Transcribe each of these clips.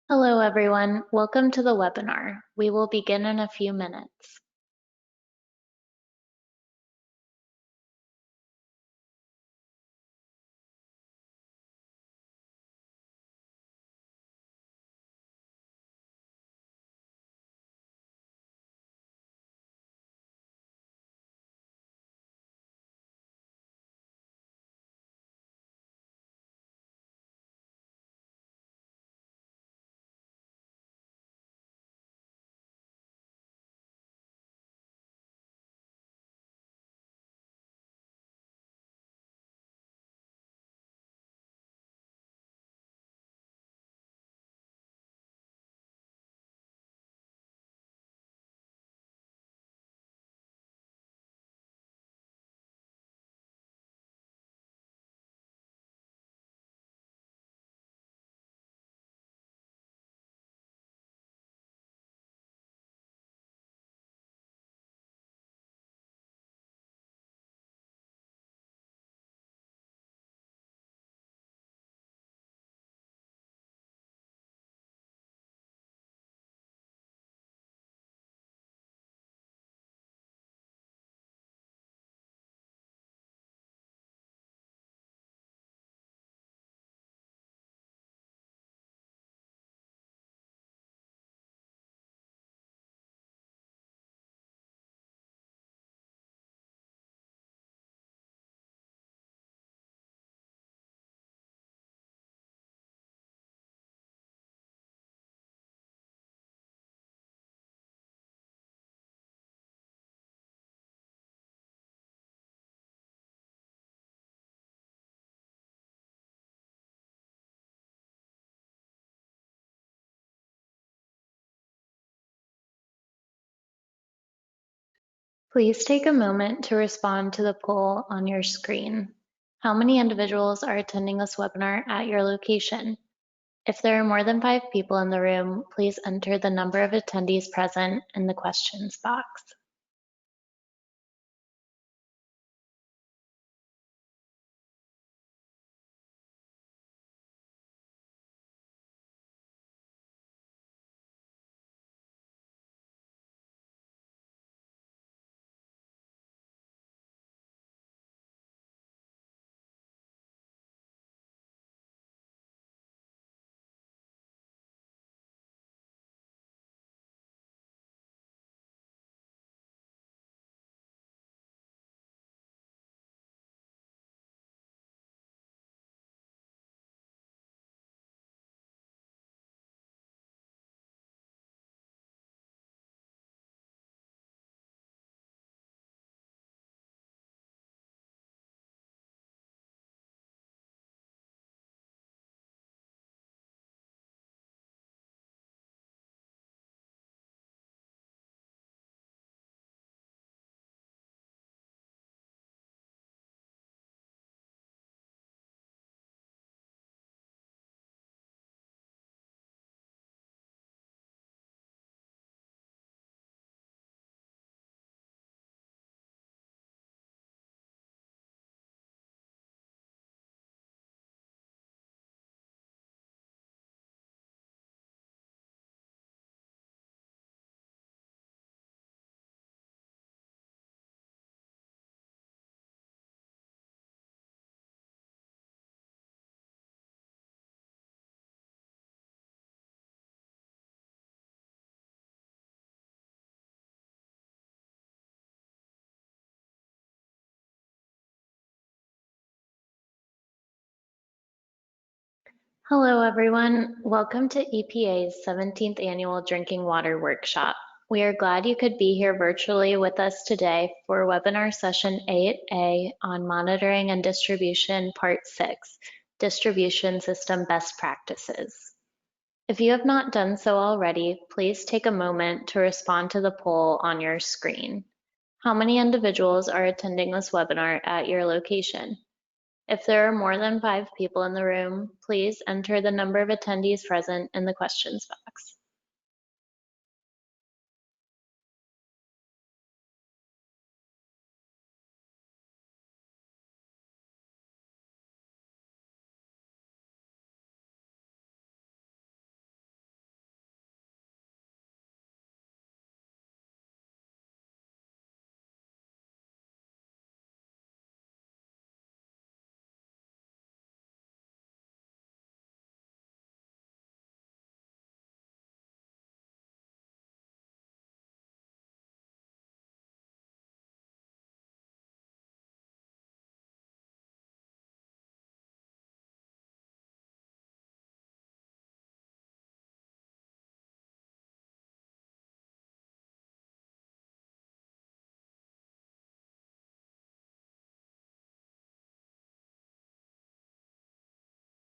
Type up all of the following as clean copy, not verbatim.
Hello, everyone. Welcome to the webinar. We will begin in a few minutes. Please take a moment to respond to the poll on your screen. How many individuals are attending this webinar at your location? If there are more than 5 people in the room, please enter the number of attendees present in the questions box. Hello, everyone. Welcome to EPA's 17th Annual Drinking Water Workshop. We are glad you could be here virtually with us today for webinar session 8A on Monitoring and Distribution Part 6, Distribution System Best Practices. If you have not done so already, please take a moment to respond to the poll on your screen. How many individuals are attending this webinar at your location? If there are more than 5 people in the room, please enter the number of attendees present in the questions box.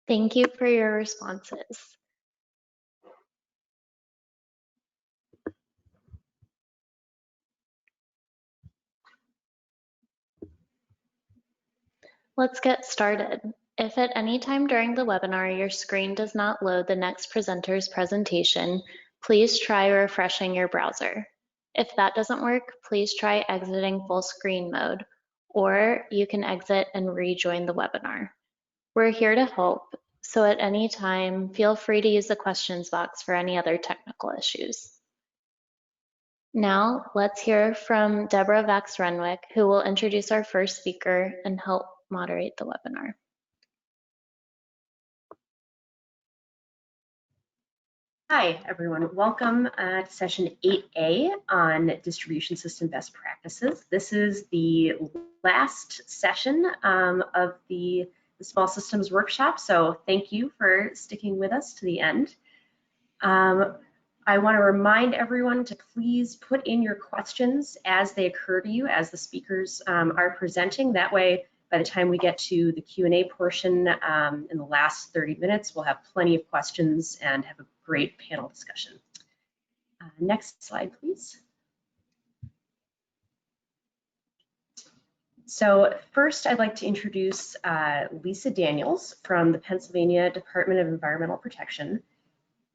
Thank you for your responses. Let's get started. If at any time during the webinar your screen does not load the next presenter's presentation, please try refreshing your browser. If that doesn't work, please try exiting full screen mode, or you can exit and rejoin the webinar. We're here to help, so at any time, feel free to use the questions box for any other technical issues. Now, let's hear from Deborah Vacs Renwick, who will introduce our first speaker and help moderate the webinar. Hi, everyone. Welcome to session 8A on distribution system best practices. This is the last session of the small systems workshop, so thank you for sticking with us to the end. I want to remind everyone to please put in your questions as they occur to you as the speakers are presenting. That way, by the time we get to the Q&A portion in the last 30 minutes, we'll have plenty of questions and have a great panel discussion. Next slide, please. So first, I'd like to introduce Lisa Daniels from the Pennsylvania Department of Environmental Protection.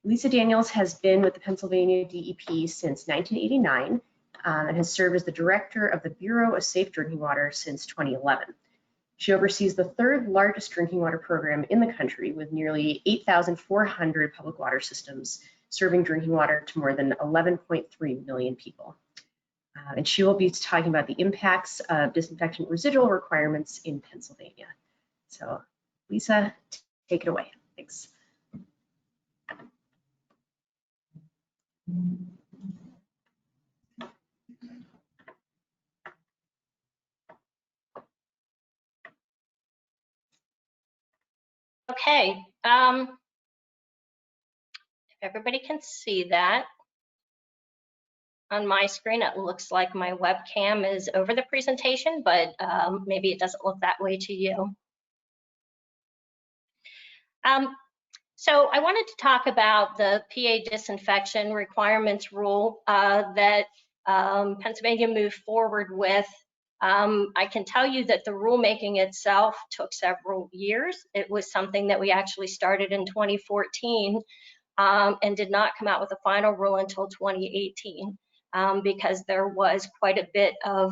Lisa Daniels has been with the Pennsylvania DEP since 1989 and has served as the director of the Bureau of Safe Drinking Water since 2011. She oversees the third largest drinking water program in the country with nearly 8,400 public water systems serving drinking water to more than 11.3 million people. And she will be talking about the impacts of disinfectant residual requirements in Pennsylvania. So Lisa, take it away. Thanks. Okay, if everybody can see that on my screen, it looks like my webcam is over the presentation, but maybe it doesn't look that way to you. So I wanted to talk about the PA disinfection requirements rule that Pennsylvania moved forward with. I can tell you that the rulemaking itself took several years. It was something that we actually started in 2014 and did not come out with a final rule until 2018 because there was quite a bit of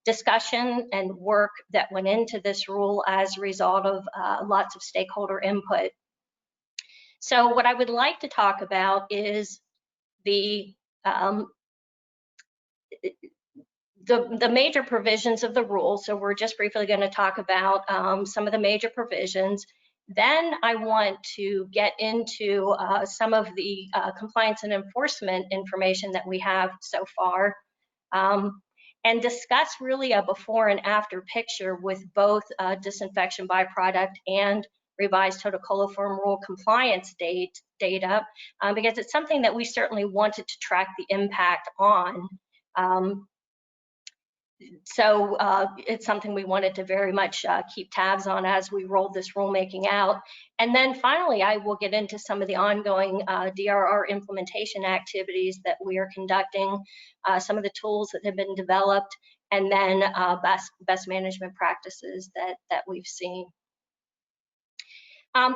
discussion and work that went into this rule as a result of lots of stakeholder input. So what I would like to talk about is the major provisions of the rule. So we're just briefly going to talk about some of the major provisions. Then I want to get into some of the compliance and enforcement information that we have so far and discuss really a before and after picture with both disinfection byproduct and revised total coliform rule compliance data because it's something that we certainly wanted to track the impact on. So it's something we wanted to very much keep tabs on as we rolled this rulemaking out. And then finally, I will get into some of the ongoing DRR implementation activities that we are conducting, some of the tools that have been developed, and then best management practices that we've seen.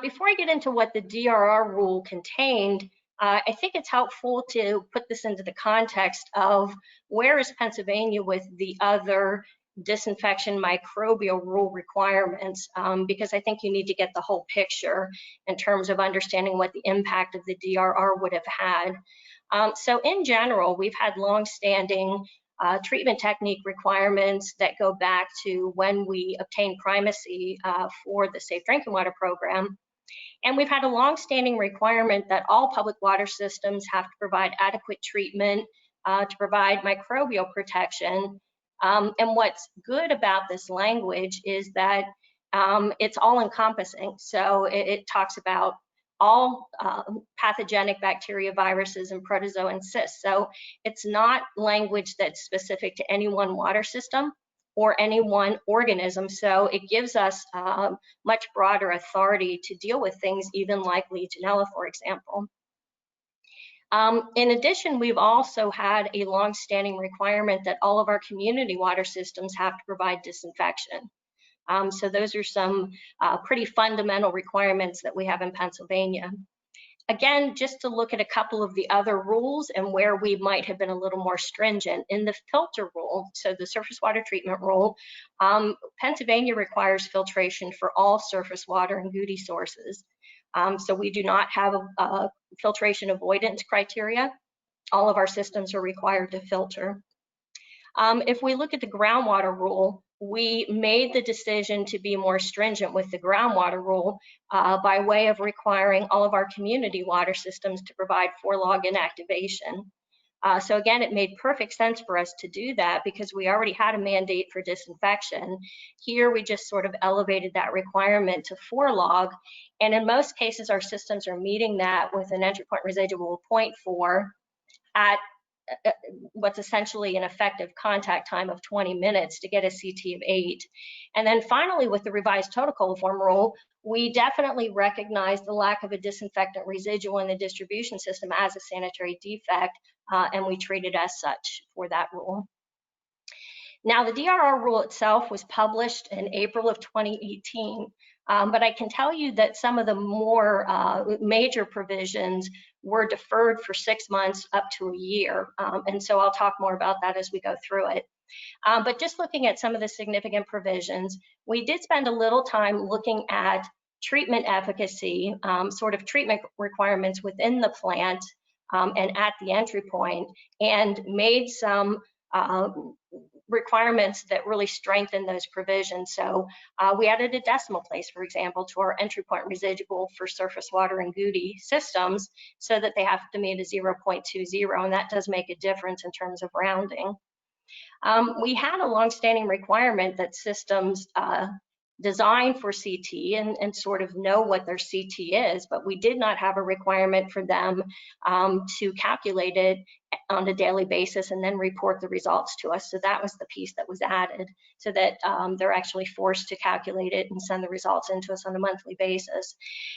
Before I get into what the DRR rule contained, I think it's helpful to put this into the context of where is Pennsylvania with the other disinfection microbial rule requirements, because I think you need to get the whole picture in terms of understanding what the impact of the DRR would have had. So in general, we've had long-standing treatment technique requirements that go back to when we obtained primacy for the Safe Drinking Water Program. And we've had a long-standing requirement that all public water systems have to provide adequate treatment to provide microbial protection. And what's good about this language is that it's all-encompassing. So it talks about all pathogenic bacteria, viruses, and protozoa and cysts. So it's not language that's specific to any one water system. or any one organism. So it gives us much broader authority to deal with things even like Legionella, for example. In addition, we've also had a long-standing requirement that all of our community water systems have to provide disinfection. So those are some pretty fundamental requirements that we have in Pennsylvania. Again, just to look at a couple of the other rules and where we might have been a little more stringent. In the filter rule, so the surface water treatment rule, Pennsylvania requires filtration for all surface water and goody sources. So we do not have a filtration avoidance criteria. All of our systems are required to filter. If we look at the groundwater rule, we made the decision to be more stringent with the groundwater rule by way of requiring all of our community water systems to provide 4-log inactivation. So again, it made perfect sense for us to do that because we already had a mandate for disinfection. Here, we just sort of elevated that requirement to 4-log. And in most cases, our systems are meeting that with an entry point residual of 0.4 at what's essentially an effective contact time of 20 minutes to get a CT of 8. And then finally, with the revised total coliform rule, we definitely recognize the lack of a disinfectant residual in the distribution system as a sanitary defect, and we treat it as such for that rule. Now, the DRR rule itself was published in April of 2018, but I can tell you that some of the more major provisions were deferred for 6 months up to a year, and so I'll talk more about that as we go through it. But just looking at some of the significant provisions, we did spend a little time looking at treatment efficacy, sort of treatment requirements within the plant and at the entry point, and made some requirements that really strengthen those provisions. So we added a decimal place, for example, to our entry point residual for surface water and goody systems so that they have to meet a 0.20, and that does make a difference in terms of rounding. We had a long-standing requirement that systems designed for CT and sort of know what their CT is, but we did not have a requirement for them to calculate it on a daily basis and then report the results to us. So that was the piece that was added so that they're actually forced to calculate it and send the results into us on a monthly basis.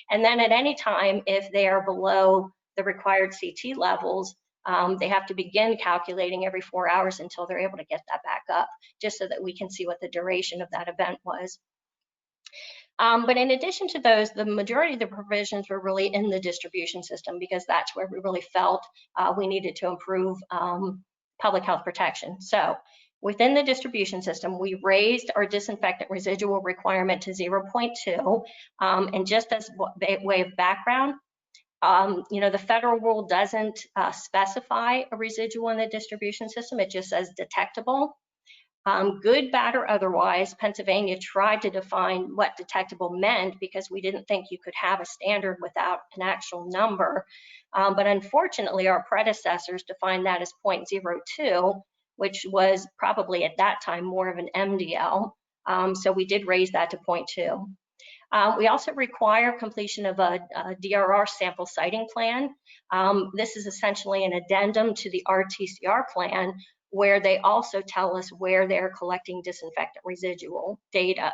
And then at any time, if they are below the required CT levels, they have to begin calculating every 4 hours until they're able to get that back up, just so that we can see what the duration of that event was. But in addition to those, the majority of the provisions were really in the distribution system because that's where we really felt we needed to improve public health protection. So within the distribution system, we raised our disinfectant residual requirement to 0.2. And just as a way of background, you know, the federal rule doesn't specify a residual in the distribution system. It just says detectable. Good, bad, or otherwise, Pennsylvania tried to define what detectable meant because we didn't think you could have a standard without an actual number. But unfortunately, our predecessors defined that as 0.02, which was probably at that time more of an MDL. So we did raise that to 0.2. We also require completion of a DRR sample siting plan. This is essentially an addendum to the RTCR plan, where they also tell us where they're collecting disinfectant residual data.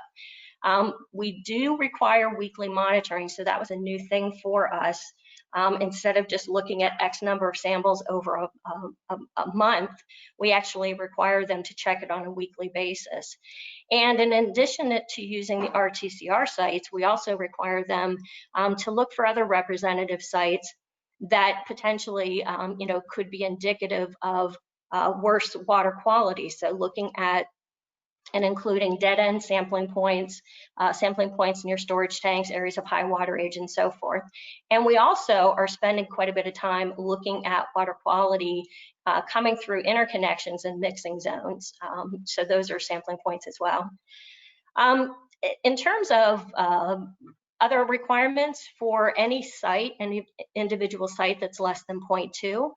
We do require weekly monitoring, so that was a new thing for us. Instead of just looking at X number of samples over a month, we actually require them to check it on a weekly basis. And in addition to using the RTCR sites, we also require them to look for other representative sites that potentially you know, could be indicative of worse water quality. So looking at and including dead-end sampling points near storage tanks, areas of high water age, and so forth. And we also are spending quite a bit of time looking at water quality coming through interconnections and mixing zones. So those are sampling points as well. In terms of other requirements for any site, any individual site that's less than 0.2,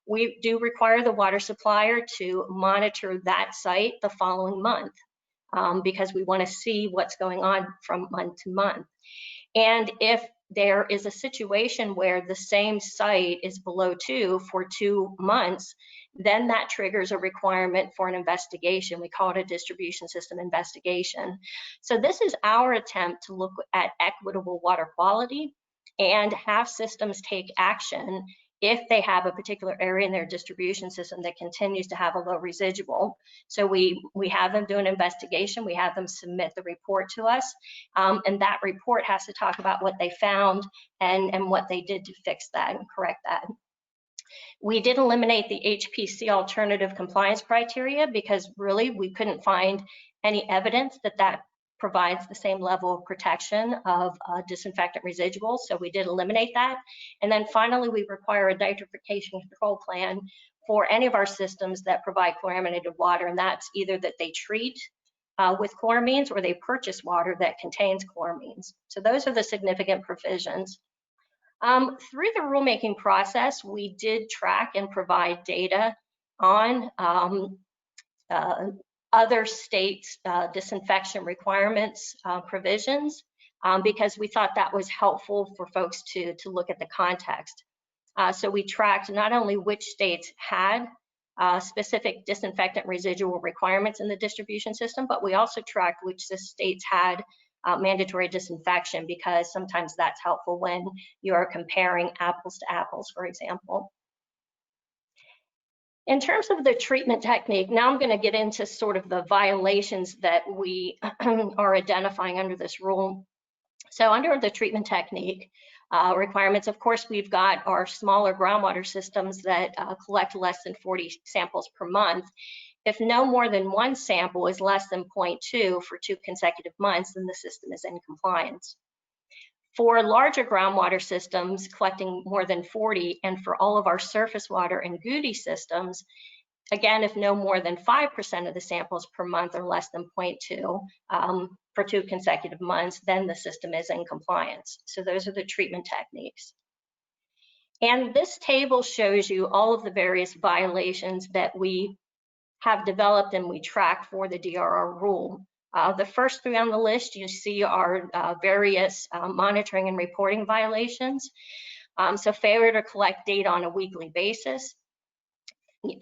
we do require the water supplier to monitor that site the following month because we want to see what's going on from month to month. And if there is a situation where the same site is below 2 for 2 months, then that triggers a requirement for an investigation. We call it a distribution system investigation. So this is our attempt to look at equitable water quality and have systems take action if they have a particular area in their distribution system that continues to have a low residual. So we have them do an investigation, we have them submit the report to us, and that report has to talk about what they found and what they did to fix that and correct that. We did eliminate the HPC alternative compliance criteria because really we couldn't find any evidence that that provides the same level of protection of disinfectant residuals, so we did eliminate that. And then finally, we require a nitrification control plan for any of our systems that provide chloraminated water, and that's either that they treat with chloramines or they purchase water that contains chloramines. So those are the significant provisions. Through the rulemaking process, we did track and provide data on other states' disinfection requirements provisions because we thought that was helpful for folks to look at the context. So we tracked not only which states had specific disinfectant residual requirements in the distribution system, but we also tracked which states had mandatory disinfection, because sometimes that's helpful when you're comparing apples to apples, for example. In terms of the treatment technique, now I'm going to get into sort of the violations that we are identifying under this rule. So under the treatment technique requirements, of course, we've got our smaller groundwater systems that collect less than 40 samples per month. If no more than one sample is less than 0.2 for 2 consecutive months, then the system is in compliance. For larger groundwater systems collecting more than 40, and for all of our surface water and GUDI systems, again, if no more than 5% of the samples per month are less than 0.2 for 2 consecutive months, then the system is in compliance. So those are the treatment techniques. And this table shows you all of the various violations that we have developed and we track for the DRR rule. The first 3 on the list you see are various monitoring and reporting violations. So failure to collect data on a weekly basis,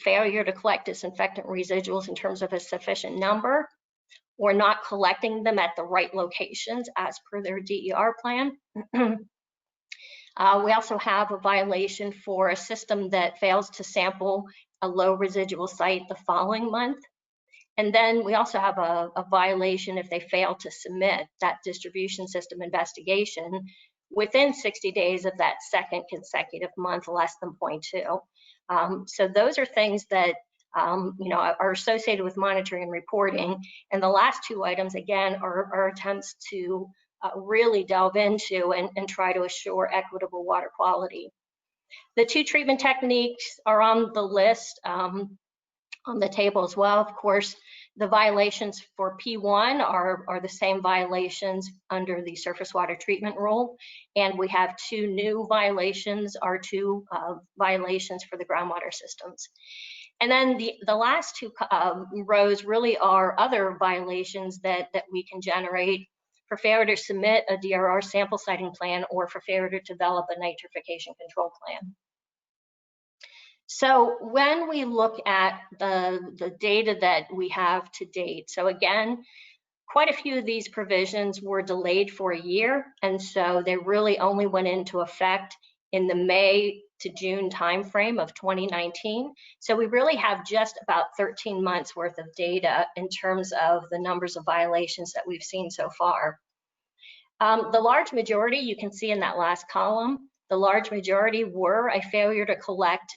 failure to collect disinfectant residuals in terms of a sufficient number, or not collecting them at the right locations as per their DER plan. We also have a violation for a system that fails to sample a low residual site the following month. And then we also have a violation if they fail to submit that distribution system investigation within 60 days of that second consecutive month less than 0.2. So those are things that are associated with monitoring and reporting. And the last 2 items, again, are attempts to really delve into and try to assure equitable water quality. The 2 treatment techniques are on the list on the table as well. Of course, the violations for P1 are the same violations under the surface water treatment rule. And we have 2 new violations, or 2 violations for the groundwater systems. And then the last 2 rows really are other violations that we can generate for failure to submit a DRR sample siting plan or for failure to develop a nitrification control plan. So when we look at the data that we have to date, so again, quite a few of these provisions were delayed for a year, and so they really only went into effect in the May to June timeframe of 2019. So we really have just about 13 months worth of data in terms of the numbers of violations that we've seen so far. The large majority, you can see in that last column, the large majority were a failure to collect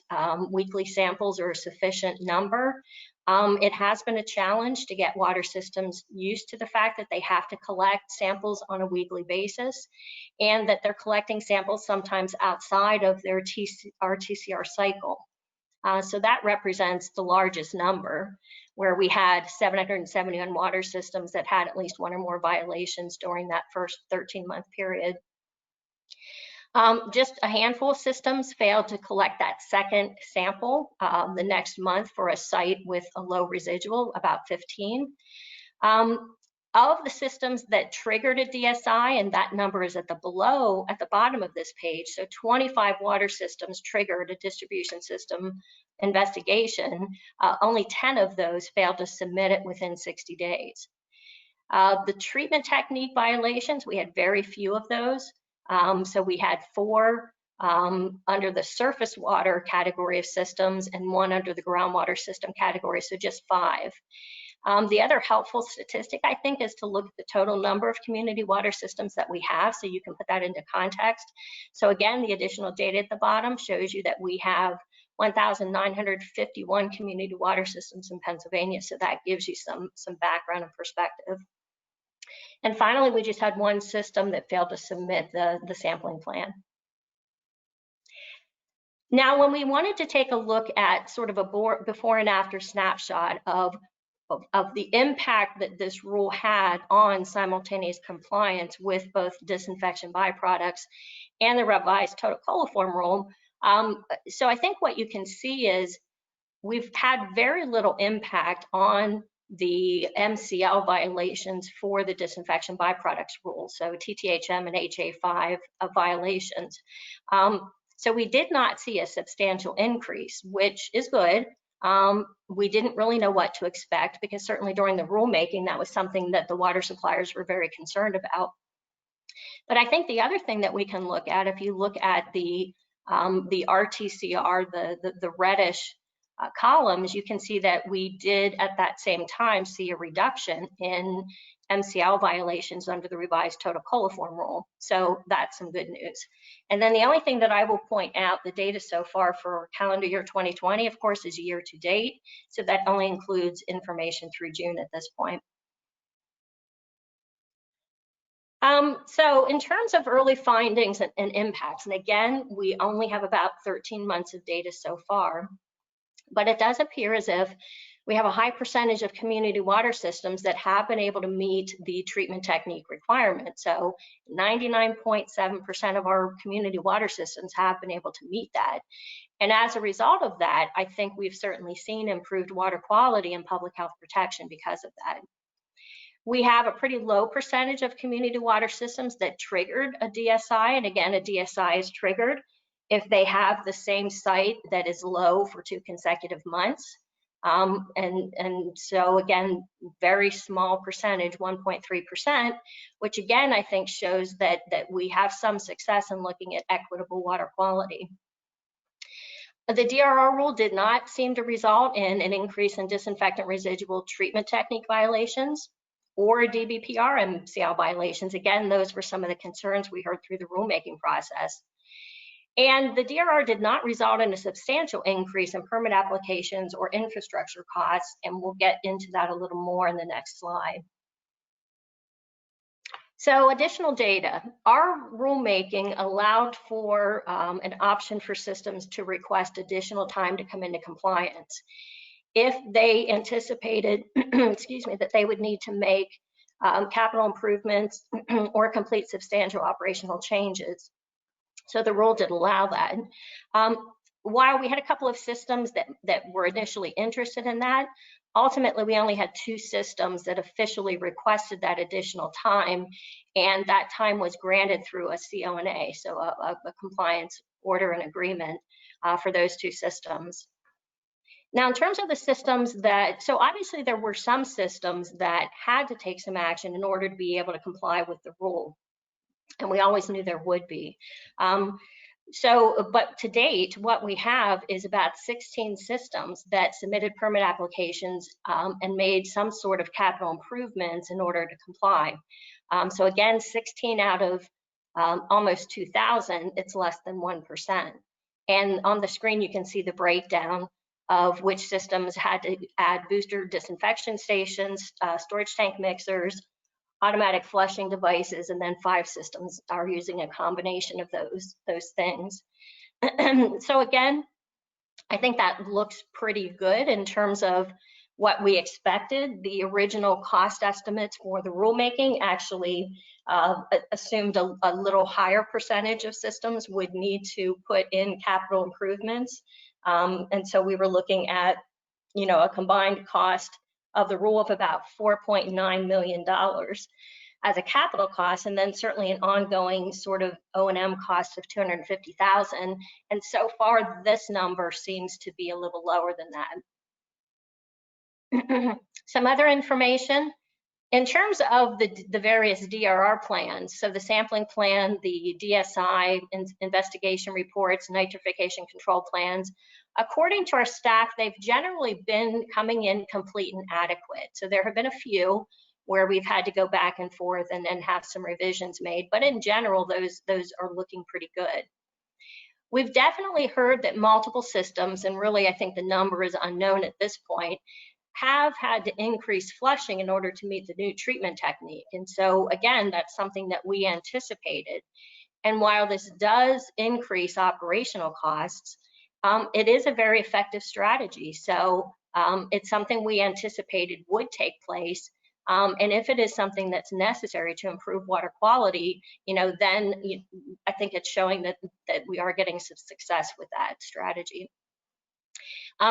weekly samples or a sufficient number. It has been a challenge to get water systems used to the fact that they have to collect samples on a weekly basis and that they're collecting samples sometimes outside of their TCR cycle. So that represents the largest number, where we had 771 water systems that had at least 1 or more violations during that first 13-month period. Just a handful of systems failed to collect that second sample the next month for a site with a low residual, about 15. Of the systems that triggered a DSI, and that number is at the bottom of this page, so 25 water systems triggered a distribution system investigation. Only 10 of those failed to submit it within 60 days. The treatment technique violations, we had very few of those. So we had 4 under the surface water category of systems and 1 under the groundwater system category, so just 5. The other helpful statistic, I think, is to look at the total number of community water systems that we have, so you can put that into context. So again, the additional data at the bottom shows you that we have 1,951 community water systems in Pennsylvania, so that gives you some background and perspective. And finally, we just had 1 system that failed to submit the sampling plan. Now, when we wanted to take a look at sort of a before and after snapshot of the impact that this rule had on simultaneous compliance with both disinfection byproducts and the revised total coliform rule. So I think what you can see is we've had very little impact on the MCL violations for the disinfection byproducts rule, so TTHM and HA5 violations. So we did not see a substantial increase, which is good. We didn't really know what to expect, because certainly during the rulemaking, that was something that the water suppliers were very concerned about. But I think the other thing that we can look at, if you look at the RTCR, the reddish columns, you can see that we did at that same time see a reduction in MCL violations under the revised total coliform rule. So that's some good news. And then the only thing that I will point out, the data so far for calendar year 2020, of course, is year to date. So that only includes information through June at this point. So in terms of early findings and impacts, and again, we only have about 13 months of data so far, but it does appear as if we have a high percentage of community water systems that have been able to meet the treatment technique requirement. So 99.7% of our community water systems have been able to meet that. And as a result of that, I think we've certainly seen improved water quality and public health protection because of that. We have a pretty low percentage of community water systems that triggered a DSI. And again, a DSI is triggered if they have the same site that is low for 2 consecutive months. And so again, very small percentage, 1.3%, which again, I think shows that we have some success in looking at equitable water quality. The DRR rule did not seem to result in an increase in disinfectant residual treatment technique violations or DBPR MCL violations. Again, those were some of the concerns we heard through the rulemaking process. And the DRR did not result in a substantial increase in permit applications or infrastructure costs, and we'll get into that a little more in the next slide. So additional data. Our rulemaking allowed for an option for systems to request additional time to come into compliance if they anticipated, excuse me, that they would need to make capital improvements or complete substantial operational changes. So the rule did allow that. While we had a couple of systems that were initially interested in that, ultimately we only had 2 systems that officially requested that additional time, and that time was granted through a CONA, so a compliance order and agreement for those 2 systems. Now, in terms of the systems that, so obviously there were some systems that had to take some action in order to be able to comply with the rule. And we always knew there would be. But to date, what we have is about 16 systems that submitted permit applications and made some sort of capital improvements in order to comply. So again, 16 out of almost 2,000, it's less than 1%. And on the screen, you can see the breakdown of which systems had to add booster disinfection stations, storage tank mixers, automatic flushing devices, and then 5 systems are using a combination of those things. So again, I think that looks pretty good in terms of what we expected. The original cost estimates for the rulemaking actually assumed a little higher percentage of systems would need to put in capital improvements. And so we were looking at, a combined cost of the rule of about $4.9 million as a capital cost, and then certainly an ongoing sort of O&M cost of $250,000. And so far, this number seems to be a little lower than that. Some other information. In terms of the various DRR plans, so the sampling plan, the DSI investigation reports, nitrification control plans, according to our staff, they've generally been coming in complete and adequate. So there have been a few where we've had to go back and forth and have some revisions made, but in general, those are looking pretty good. We've definitely heard that multiple systems, and really I think the number is unknown at this point, have had to increase flushing in order to meet the new treatment technique. And so again, that's something that we anticipated. And while this does increase operational costs, it is a very effective strategy. So it's something we anticipated would take place. And if it is something that's necessary to improve water quality, then I think it's showing that we are getting some success with that strategy.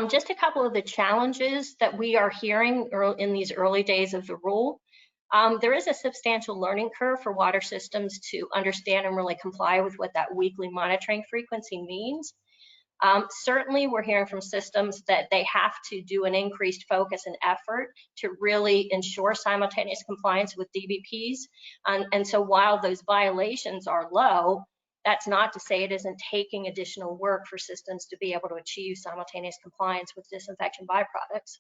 Just a couple of the challenges that we are hearing in these early days of the rule. There is a substantial learning curve for water systems to understand and really comply with what that weekly monitoring frequency means. Certainly, we're hearing from systems that they have to do an increased focus and effort to really ensure simultaneous compliance with DBPs. And so while those violations are low, that's not to say it isn't taking additional work for systems to be able to achieve simultaneous compliance with disinfection byproducts.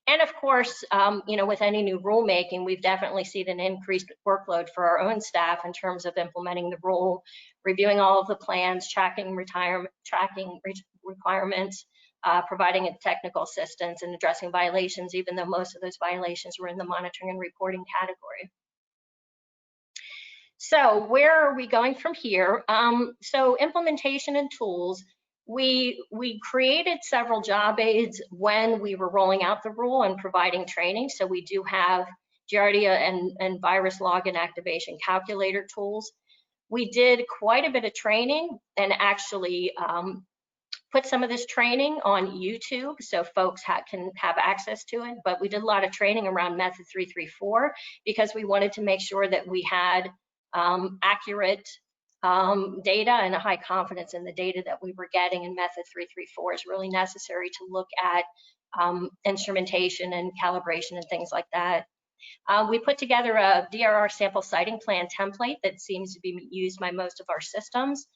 And of course, with any new rulemaking, we've definitely seen an increased workload for our own staff in terms of implementing the rule, reviewing all of the plans, tracking requirements, providing technical assistance, and addressing violations, even though most of those violations were in the monitoring and reporting category. So where are we going from here? So implementation and tools. We created several job aids when we were rolling out the rule and providing training. So we do have Giardia and virus log and activation calculator tools. We did quite a bit of training and actually put some of this training on YouTube so folks can have access to it. But we did a lot of training around method 334 because we wanted to make sure that we had accurate data and a high confidence in the data that we were getting, and method 334 is really necessary to look at instrumentation and calibration and things like that. We put together a DRR sample siting plan template that seems to be used by most of our systems.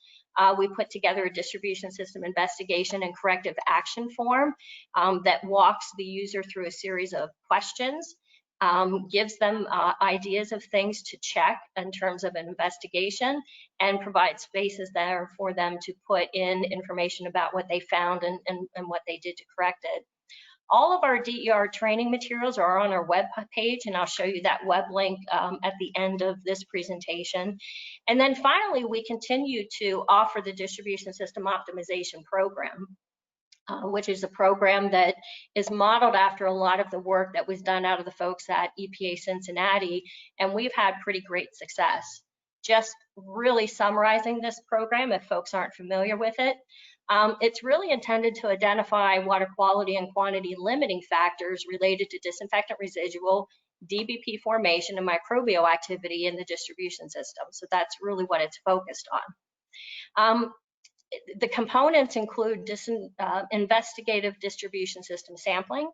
We put together a distribution system investigation and corrective action form that walks the user through a series of questions. Gives them ideas of things to check in terms of an investigation, and provides spaces there for them to put in information about what they found and what they did to correct it. All of our DER training materials are on our web page, and I'll show you that web link at the end of this presentation. And then finally, we continue to offer the distribution system optimization program. Which is a program that is modeled after a lot of the work that was done out of the folks at EPA Cincinnati, and we've had pretty great success. Just really summarizing this program, if folks aren't familiar with it, it's really intended to identify water quality and quantity limiting factors related to disinfectant residual, DBP formation, and microbial activity in the distribution system. So that's really what it's focused on. The components include investigative distribution system sampling,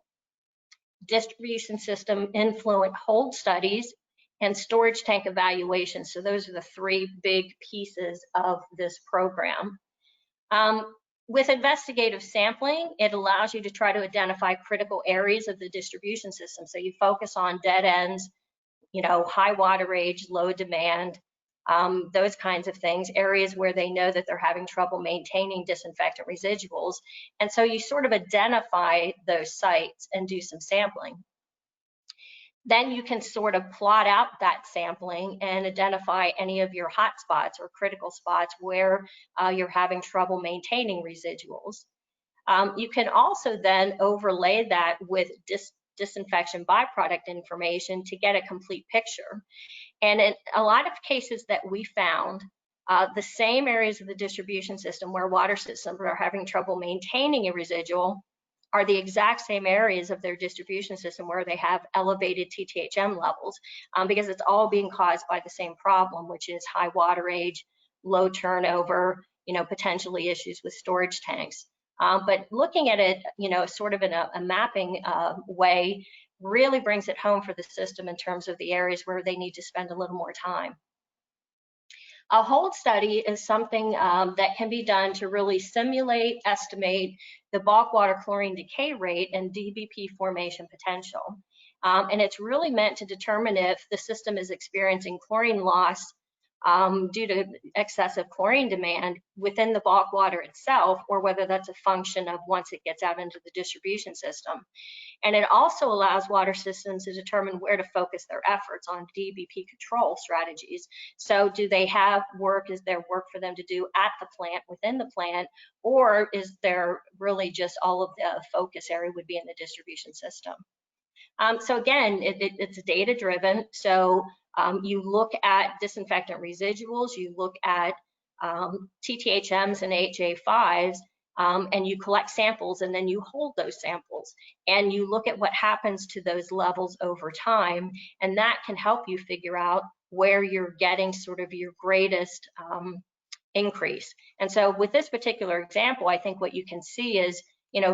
distribution system influent hold studies, and storage tank evaluation. So those are the three big pieces of this program. With investigative sampling, it allows you to try to identify critical areas of the distribution system. So you focus on dead ends, high water age, low demand, those kinds of things, areas where they know that they're having trouble maintaining disinfectant residuals. And so you sort of identify those sites and do some sampling. Then you can sort of plot out that sampling and identify any of your hot spots or critical spots where you're having trouble maintaining residuals. You can also then overlay that with disinfection byproduct information to get a complete picture. And in a lot of cases that we found, the same areas of the distribution system where water systems are having trouble maintaining a residual are the exact same areas of their distribution system where they have elevated TTHM levels, because it's all being caused by the same problem, which is high water age, low turnover, potentially issues with storage tanks. But looking at it, sort of in a mapping way, really brings it home for the system in terms of the areas where they need to spend a little more time. A hold study is something that can be done to really simulate, estimate the bulk water chlorine decay rate and DBP formation potential. And it's really meant to determine if the system is experiencing chlorine loss due to excessive chlorine demand within the bulk water itself, or whether that's a function of once it gets out into the distribution system. And it also allows water systems to determine where to focus their efforts on DBP control strategies. So do they have work, is there work for them to do at the plant, within the plant, or is there really just all of the focus area would be in the distribution system? So again, it's data driven. So you look at disinfectant residuals, you look at TTHMs and HA5s, and you collect samples, and then you hold those samples and you look at what happens to those levels over time, and that can help you figure out where you're getting sort of your greatest increase. And so with this particular example, I think what you can see is,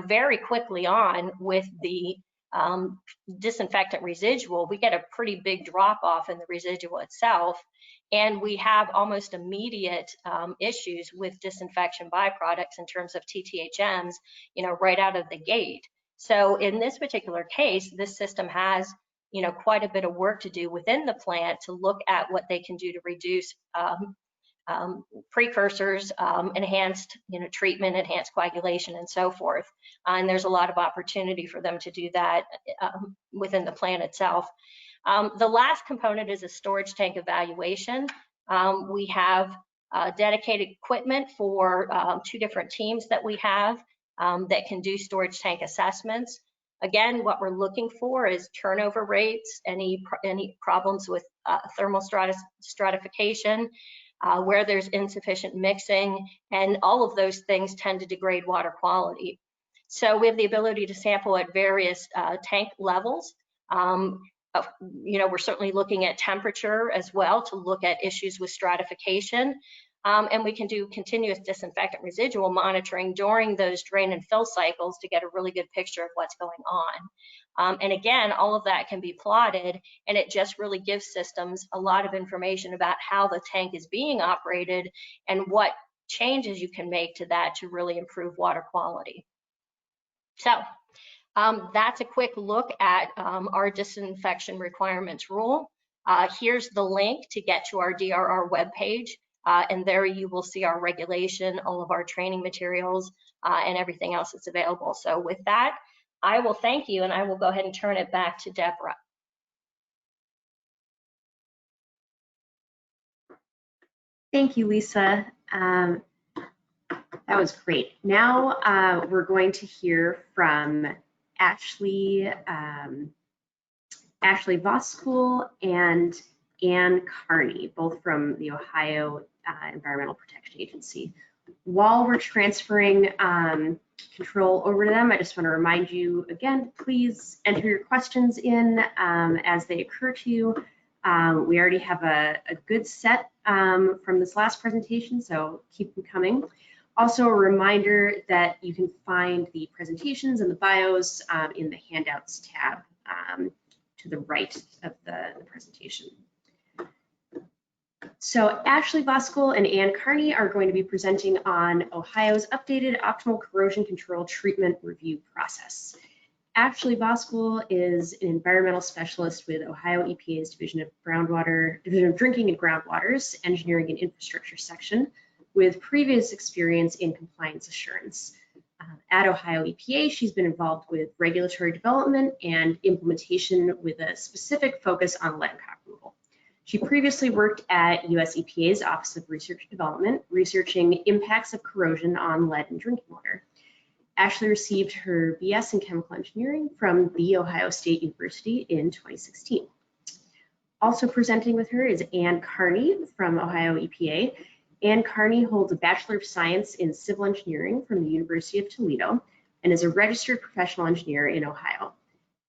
very quickly on with the disinfectant residual, we get a pretty big drop off in the residual itself, and we have almost immediate issues with disinfection byproducts in terms of TTHMs, right out of the gate. So in this particular case, this system has, quite a bit of work to do within the plant to look at what they can do to reduce precursors, enhanced treatment, enhanced coagulation, and so forth. And there's a lot of opportunity for them to do that within the plant itself. The last component is a storage tank evaluation. We have dedicated equipment for 2 different teams that we have that can do storage tank assessments. Again, what we're looking for is turnover rates, any problems with thermal stratification, where there's insufficient mixing, and all of those things tend to degrade water quality. So we have the ability to sample at various tank levels. We're certainly looking at temperature as well to look at issues with stratification. And we can do continuous disinfectant residual monitoring during those drain and fill cycles to get a really good picture of what's going on. And again, all of that can be plotted, and it just really gives systems a lot of information about how the tank is being operated and what changes you can make to that to really improve water quality. So that's a quick look at our disinfection requirements rule. Here's the link to get to our DRR webpage. And there you will see our regulation, all of our training materials, and everything else that's available. So with that, I will thank you, and I will go ahead and turn it back to Deborah. Thank you, Lisa. That was great. Now we're going to hear from Ashley Voskuhl and Ann Karney, both from the Ohio Environmental Protection Agency. While we're transferring control over to them, I just want to remind you again, please enter your questions in as they occur to you. We already have a good set from this last presentation, so keep them coming. Also, a reminder that you can find the presentations and the bios in the handouts tab to the right of the presentation. So Ashley Voskuhl and Ann Karney are going to be presenting on Ohio's updated optimal corrosion control treatment review process. Ashley Voskuhl is an environmental specialist with Ohio EPA's Division of Drinking and Groundwaters, Engineering and Infrastructure section, with previous experience in compliance assurance. At Ohio EPA, she's been involved with regulatory development and implementation with a specific focus on lead removal. She previously worked at US EPA's Office of Research and Development, researching impacts of corrosion on lead in drinking water. Ashley received her BS in Chemical Engineering from The Ohio State University in 2016. Also presenting with her is Ann Karney from Ohio EPA. Ann Karney holds a Bachelor of Science in Civil Engineering from the University of Toledo, and is a registered professional engineer in Ohio.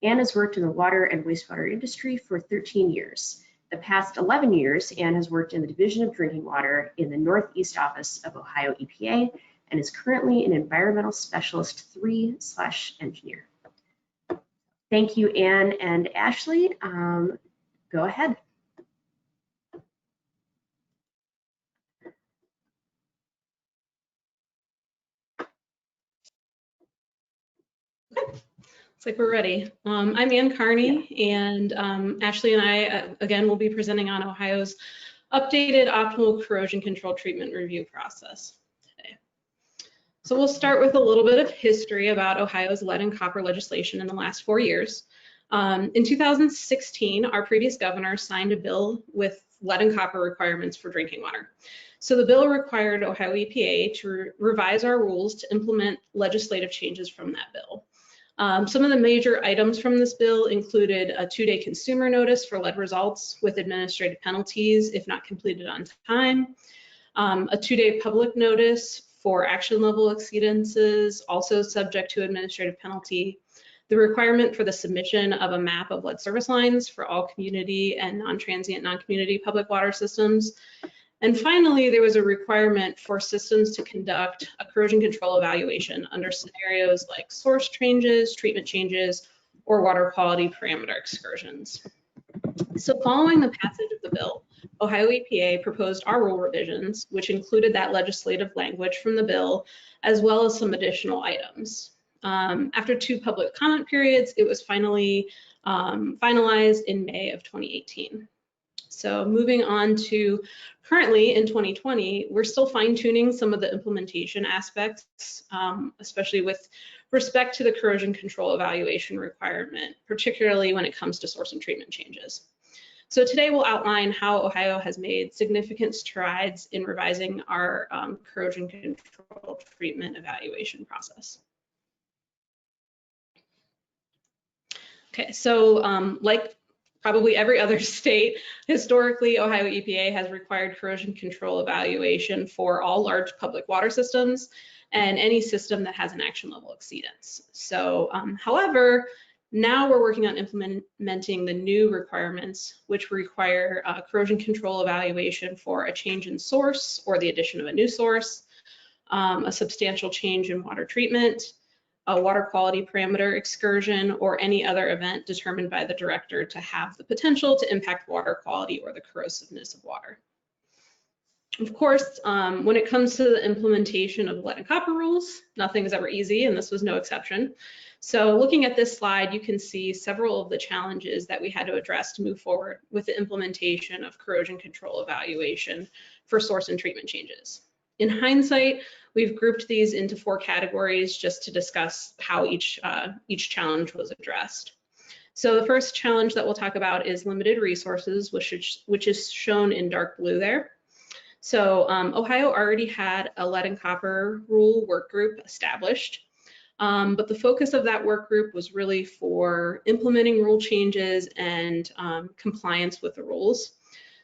Ann has worked in the water and wastewater industry for 13 years. The past 11 years, Ann has worked in the Division of Drinking Water in the Northeast Office of Ohio EPA and is currently an Environmental Specialist 3/engineer. Thank you, Ann and Ashley. Go ahead. Looks like we're ready. I'm Ann Karney, and Ashley and I, again, will be presenting on Ohio's updated optimal corrosion control treatment review process today. So we'll start with a little bit of history about Ohio's lead and copper legislation in the last 4 years. In 2016, our previous governor signed a bill with lead and copper requirements for drinking water. So the bill required Ohio EPA to revise our rules to implement legislative changes from that bill. Some of the major items from this bill included a 2-day consumer notice for lead results with administrative penalties if not completed on time, a 2-day public notice for action level exceedances, also subject to administrative penalty, the requirement for the submission of a map of lead service lines for all community and non-transient non-community public water systems. And finally, there was a requirement for systems to conduct a corrosion control evaluation under scenarios like source changes, treatment changes, or water quality parameter excursions. So following the passage of the bill, Ohio EPA proposed our rule revisions, which included that legislative language from the bill, as well as some additional items. After 2 public comment periods, it was finally finalized in May of 2018. So moving on to currently in 2020, we're still fine-tuning some of the implementation aspects, especially with respect to the corrosion control evaluation requirement, particularly when it comes to source and treatment changes. So today we'll outline how Ohio has made significant strides in revising our corrosion control treatment evaluation process. Okay, so like probably every other state, historically, Ohio EPA has required corrosion control evaluation for all large public water systems and any system that has an action level exceedance. So, however, now we're working on implementing the new requirements, which require corrosion control evaluation for a change in source or the addition of a new source, a substantial change in water treatment, a water quality parameter excursion, or any other event determined by the director to have the potential to impact water quality or the corrosiveness of water. Of course, when it comes to the implementation of lead and copper rules, nothing is ever easy, and this was no exception. So looking at this slide, you can see several of the challenges that we had to address to move forward with the implementation of corrosion control evaluation for source and treatment changes. In hindsight, we've grouped these into 4 categories just to discuss how each challenge was addressed. So the first challenge that we'll talk about is limited resources, which is shown in dark blue there. So Ohio already had a lead and copper rule work group established, but the focus of that work group was really for implementing rule changes and compliance with the rules.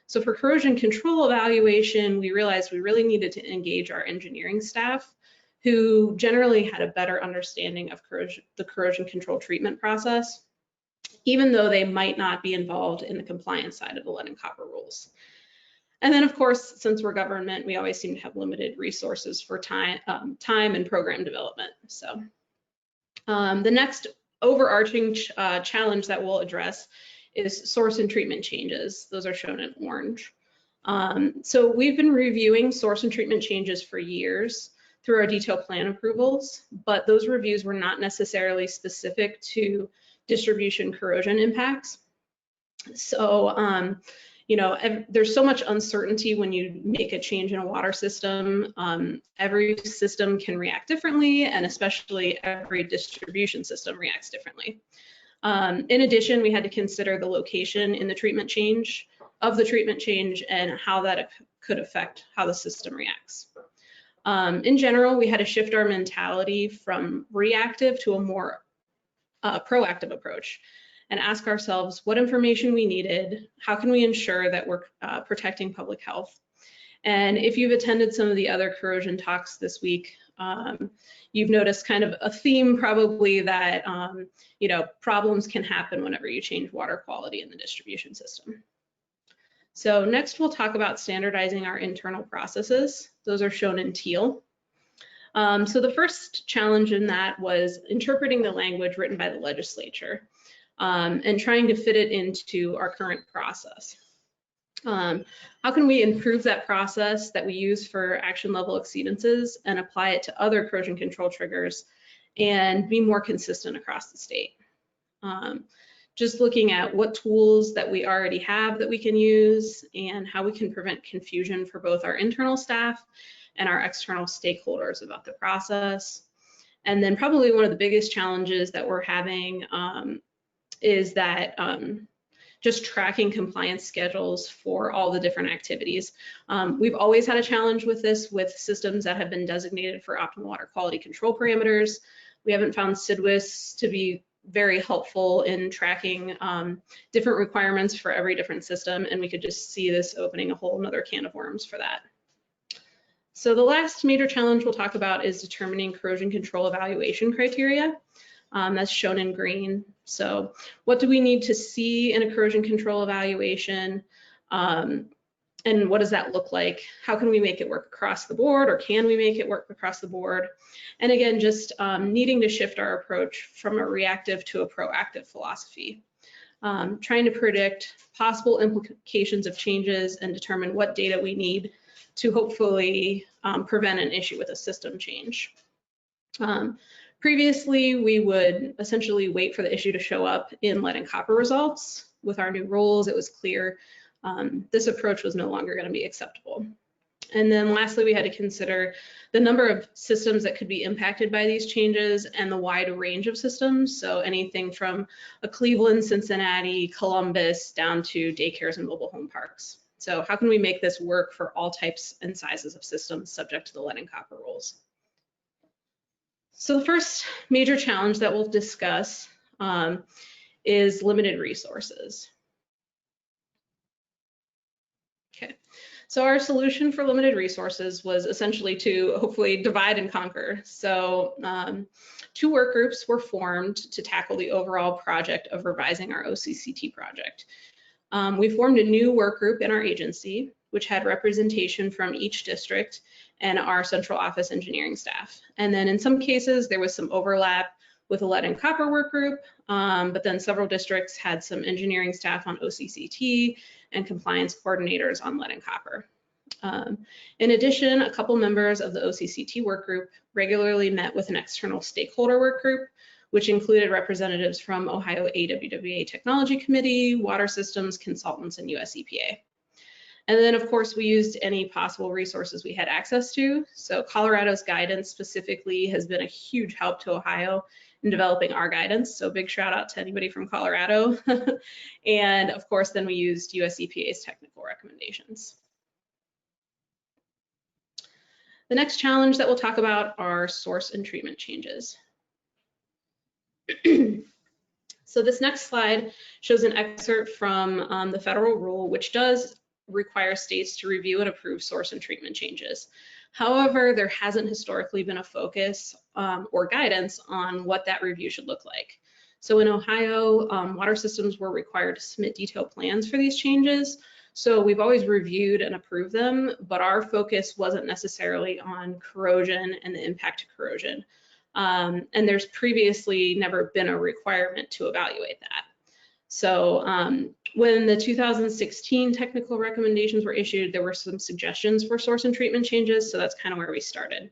So for corrosion control evaluation, we realized we really needed to engage our engineering staff, who generally had a better understanding of the corrosion control treatment process, even though they might not be involved in the compliance side of the lead and copper rules. And then, of course, since we're government, we always seem to have limited resources for time and program development. So the next overarching challenge that we'll address is source and treatment changes. Those are shown in orange. So we've been reviewing source and treatment changes for years through our detailed plan approvals, but those reviews were not necessarily specific to distribution corrosion impacts. So, you know, there's so much uncertainty when you make a change in a water system. Every system can react differently, and especially every distribution system reacts differently. In addition, we had to consider the location in the treatment change and how that could affect how the system reacts. In general, we had to shift our mentality from reactive to a more proactive approach and ask ourselves what information we needed, how can we ensure that we're protecting public health. And if you've attended some of the other corrosion talks this week, You've noticed kind of a theme probably that, problems can happen whenever you change water quality in the distribution system. So next we'll talk about standardizing our internal processes. Those are shown in teal. So the first challenge in that was interpreting the language written by the legislature and trying to fit it into our current process. How can we improve that process that we use for action level exceedances and apply it to other corrosion control triggers and be more consistent across the state? Just looking at what tools that we already have that we can use and how we can prevent confusion for both our internal staff and our external stakeholders about the process. And then probably one of the biggest challenges that we're having is that just tracking compliance schedules for all the different activities. We've always had a challenge with this with systems that have been designated for optimal water quality control parameters. We haven't found CIDWIS to be very helpful in tracking different requirements for every different system, and we could just see this opening a whole nother can of worms for that. So the last major challenge we'll talk about is determining corrosion control evaluation criteria. That's shown in green. So what do we need to see in a corrosion control evaluation? And what does that look like? How can we make it work across the board, or can we make it work across the board? And again, just needing to shift our approach from a reactive to a proactive philosophy. Trying to predict possible implications of changes and determine what data we need to hopefully prevent an issue with a system change. Previously, we would essentially wait for the issue to show up in lead and copper results. With our new rules, it was clear this approach was no longer going to be acceptable. And then lastly, we had to consider the number of systems that could be impacted by these changes and the wide range of systems. So anything from a Cleveland, Cincinnati, Columbus, down to daycares and mobile home parks. So how can we make this work for all types and sizes of systems subject to the lead and copper rules? So the first major challenge that we'll discuss is limited resources. Okay, so our solution for limited resources was essentially to hopefully divide and conquer. So 2 work groups were formed to tackle the overall project of revising our OCCT project. We formed a new work group in our agency, which had representation from each district and our central office engineering staff. And then in some cases, there was some overlap with the lead and copper work group, but then several districts had some engineering staff on OCCT and compliance coordinators on lead and copper. In addition, a couple members of the OCCT work group regularly met with an external stakeholder work group, which included representatives from Ohio AWWA Technology Committee, water systems, consultants, and US EPA. And then, of course, we used any possible resources we had access to. So Colorado's guidance specifically has been a huge help to Ohio in developing our guidance. So big shout out to anybody from Colorado. And of course, then we used US EPA's technical recommendations. The next challenge that we'll talk about are source and treatment changes. So this next slide shows an excerpt from the federal rule, which does require states to review and approve source and treatment changes. However, there hasn't historically been a focus or guidance on what that review should look like. So in Ohio, water systems were required to submit detailed plans for these changes. So we've always reviewed and approved them, but our focus wasn't necessarily on corrosion and the impact of corrosion. And there's previously never been a requirement to evaluate that. So when the 2016 technical recommendations were issued, there were some suggestions for source and treatment changes, so that's kind of where we started.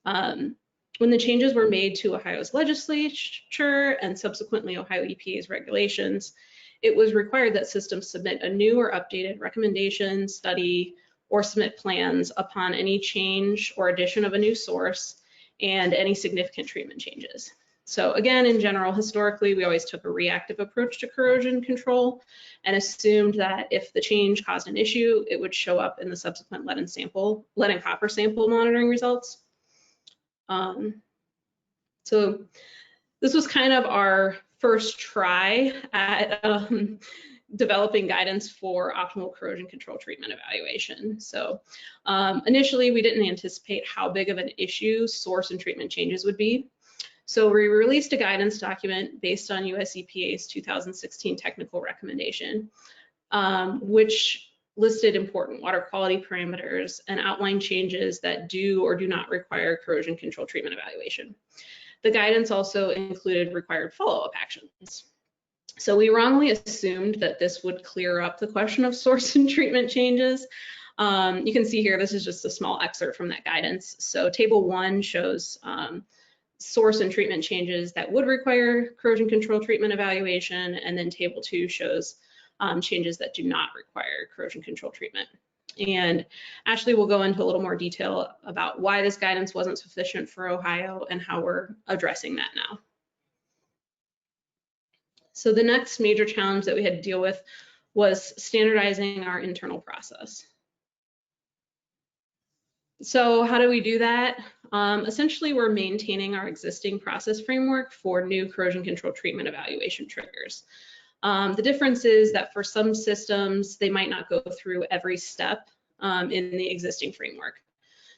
When the changes were made to Ohio's legislature and subsequently Ohio EPA's regulations, it was required that systems submit a new or updated recommendation, study, or submit plans upon any change or addition of a new source and any significant treatment changes. So again, in general, historically, we always took a reactive approach to corrosion control and assumed that if the change caused an issue, it would show up in the subsequent lead and copper sample monitoring results. So this was kind of our first try at developing guidance for optimal corrosion control treatment evaluation. So initially, we didn't anticipate how big of an issue source and treatment changes would be. So we released a guidance document based on US EPA's 2016 technical recommendation, which listed important water quality parameters and outlined changes that do or do not require corrosion control treatment evaluation. The guidance also included required follow-up actions. So we wrongly assumed that this would clear up the question of source and treatment changes. You can see here, this is just a small excerpt from that guidance. So table 1 shows source and treatment changes that would require corrosion control treatment evaluation, and then table 2 shows changes that do not require corrosion control treatment. And Ashley will go into a little more detail about why this guidance wasn't sufficient for Ohio and how we're addressing that now. So the next major challenge that we had to deal with was standardizing our internal process. So how do we do that? Essentially, we're maintaining our existing process framework for new corrosion control treatment evaluation triggers. The difference is that for some systems, they might not go through every step in the existing framework.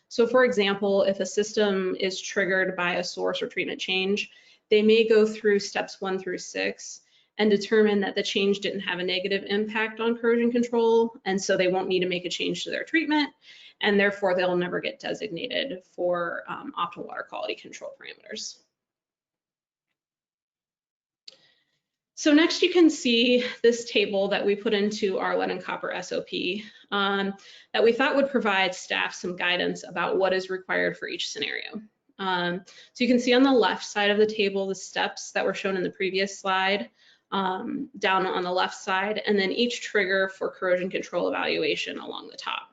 So for example, if a system is triggered by a source or treatment change, they may go through steps 1 through 6 and determine that the change didn't have a negative impact on corrosion control, and so they won't need to make a change to their treatment, and therefore they'll never get designated for optimal water quality control parameters. So next you can see this table that we put into our lead and copper SOP that we thought would provide staff some guidance about what is required for each scenario. So you can see on the left side of the table the steps that were shown in the previous slide down on the left side, and then each trigger for corrosion control evaluation along the top.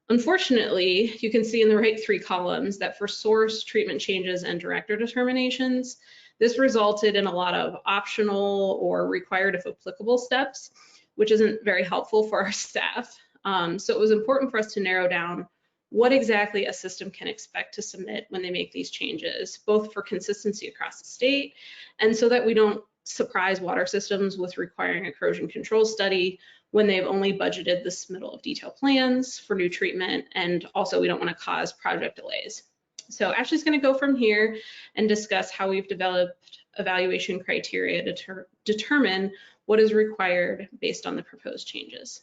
Unfortunately, you can see in the right 3 columns that for source, treatment changes, and director determinations, this resulted in a lot of optional or required if applicable steps, which isn't very helpful for our staff. So it was important for us to narrow down what exactly a system can expect to submit when they make these changes, both for consistency across the state and so that we don't surprise water systems with requiring a corrosion control study when they've only budgeted the submittal of detailed plans for new treatment, and also we don't want to cause project delays. So Ashley's going to go from here and discuss how we've developed evaluation criteria to determine what is required based on the proposed changes.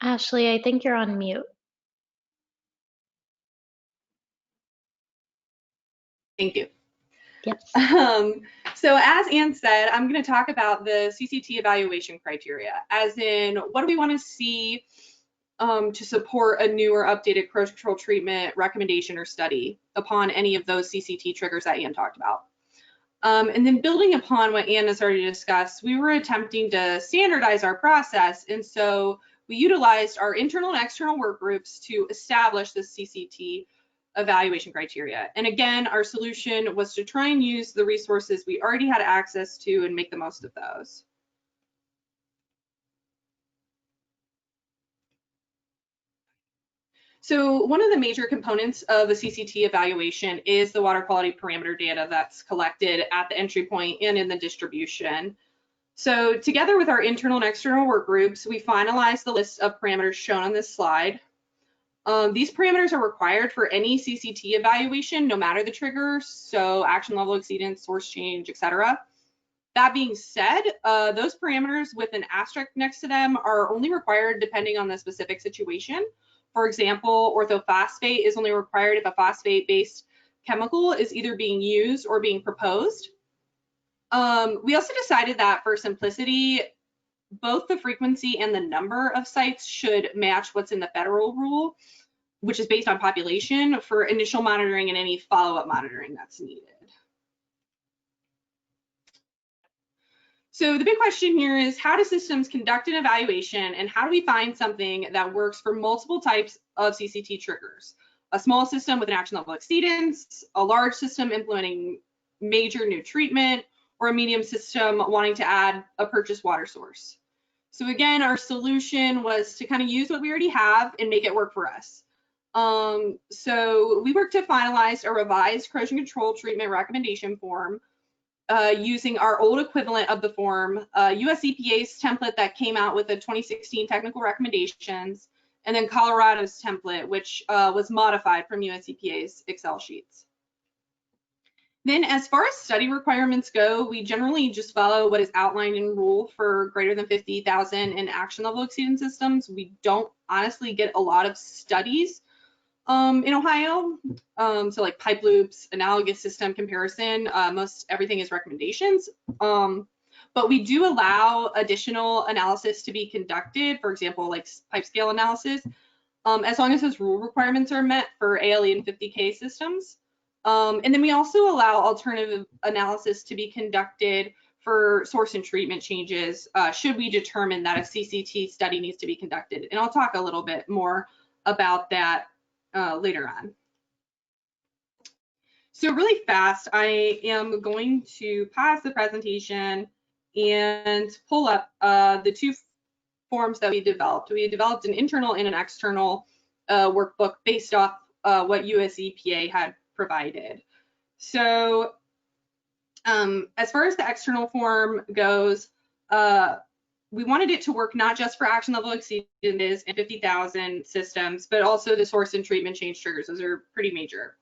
Ashley, I think you're on mute. Thank you. Yes. So as Ann said, I'm going to talk about the CCT evaluation criteria, as in what do we want to see to support a new or updated corrosion control treatment recommendation or study upon any of those CCT triggers that Ann talked about. And then building upon what Ann has already discussed, we were attempting to standardize our process, and so we utilized our internal and external work groups to establish the CCT evaluation criteria. And again, our solution was to try and use the resources we already had access to and make the most of those. So one of the major components of the CCT evaluation is the water quality parameter data that's collected at the entry point and in the distribution. So together with our internal and external work groups, we finalized the list of parameters shown on this slide. These parameters are required for any CCT evaluation, no matter the trigger, so action level, exceedance, source change, etc. That being said, those parameters with an asterisk next to them are only required depending on the specific situation. For example, orthophosphate is only required if a phosphate-based chemical is either being used or being proposed. We also decided that for simplicity, both the frequency and the number of sites should match what's in the federal rule, which is based on population for initial monitoring and any follow-up monitoring that's needed. So the big question here is, how do systems conduct an evaluation, and how do we find something that works for multiple types of CCT triggers? A small system with an action level exceedance, a large system implementing major new treatment, or a medium system wanting to add a purchased water source. So again, our solution was to kind of use what we already have and make it work for us. So we worked to finalize a revised corrosion control treatment recommendation form using our old equivalent of the form, US EPA's template that came out with the 2016 technical recommendations, and then Colorado's template, which was modified from US EPA's Excel sheets. Then as far as study requirements go, we generally just follow what is outlined in rule for greater than 50,000 in action level exceedance systems. We don't honestly get a lot of studies in Ohio. So like pipe loops, analogous system comparison, most everything is recommendations. But we do allow additional analysis to be conducted, for example, like pipe scale analysis, as long as those rule requirements are met for ALE and 50K systems. And then we also allow alternative analysis to be conducted for source and treatment changes, should we determine that a CCT study needs to be conducted. And I'll talk a little bit more about that later on. So really fast, I am going to pause the presentation and pull up the two forms that we developed. We developed an internal and an external workbook based off what US EPA had provided. So as far as the external form goes, we wanted it to work not just for action level exceedances and 50,000 systems, but also the source and treatment change triggers. Those are pretty major.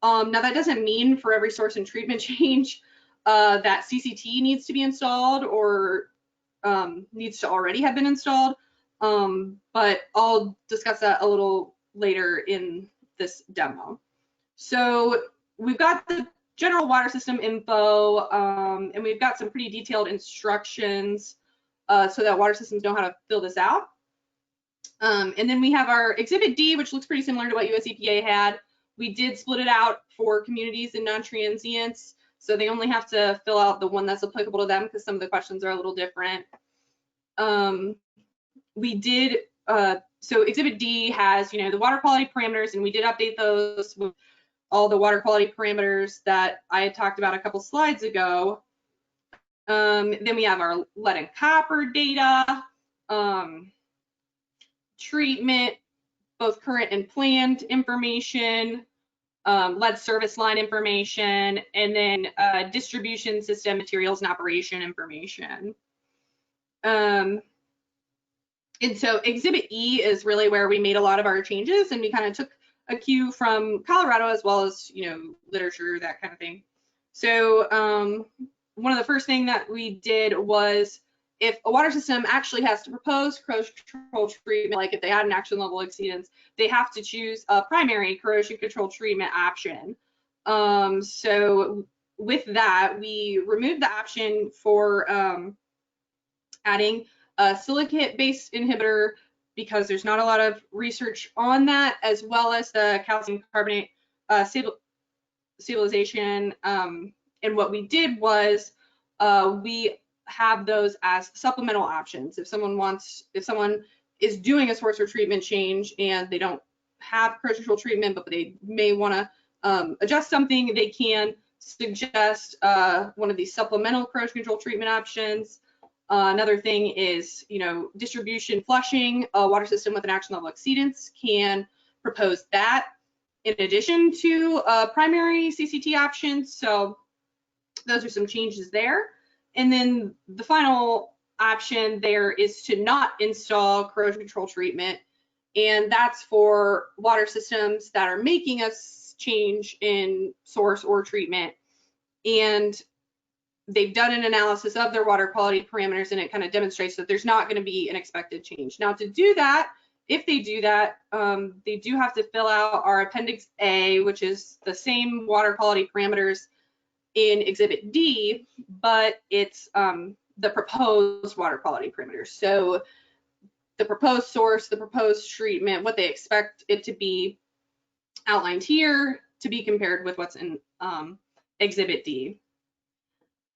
Now that doesn't mean for every source and treatment change that CCT needs to be installed or needs to already have been installed, but I'll discuss that a little later in this demo. So we've got the general water system info, and we've got some pretty detailed instructions so that water systems know how to fill this out. And then we have our Exhibit D, which looks pretty similar to what US EPA had. We did split it out for communities and non-transients, so they only have to fill out the one that's applicable to them because some of the questions are a little different. We did, so Exhibit D has, you know, the water quality parameters, and we did update those with all the water quality parameters that I had talked about a couple slides ago. Then we have our lead and copper data, treatment, both current and planned information, lead service line information, and then distribution system materials and operation information. And so Exhibit E is really where we made a lot of our changes, and we kind of took a cue from Colorado as well as, you know, literature, that kind of thing. So one of the first thing that we did was, if a water system actually has to propose corrosion control treatment, like if they had an action level exceedance, they have to choose a primary corrosion control treatment option. So with that, we removed the option for adding a silicate-based inhibitor because there's not a lot of research on that, as well as the calcium carbonate stabilization. And what we did was we have those as supplemental options. If someone is doing a source or treatment change and they don't have corrosion control treatment, but they may want to adjust something, they can suggest one of these supplemental corrosion control treatment options. Another thing is, you know, distribution flushing. A water system with an action level exceedance can propose that in addition to primary CCT options. So those are some changes there. And then the final option there is to not install corrosion control treatment. And that's for water systems that are making a change in source or treatment. And they've done an analysis of their water quality parameters, and it kind of demonstrates that there's not going to be an expected change. Now, to do that, if they do that, they do have to fill out our Appendix A, which is the same water quality parameters in Exhibit D, but it's the proposed water quality parameters. So the proposed source, the proposed treatment, what they expect it to be outlined here to be compared with what's in Exhibit D.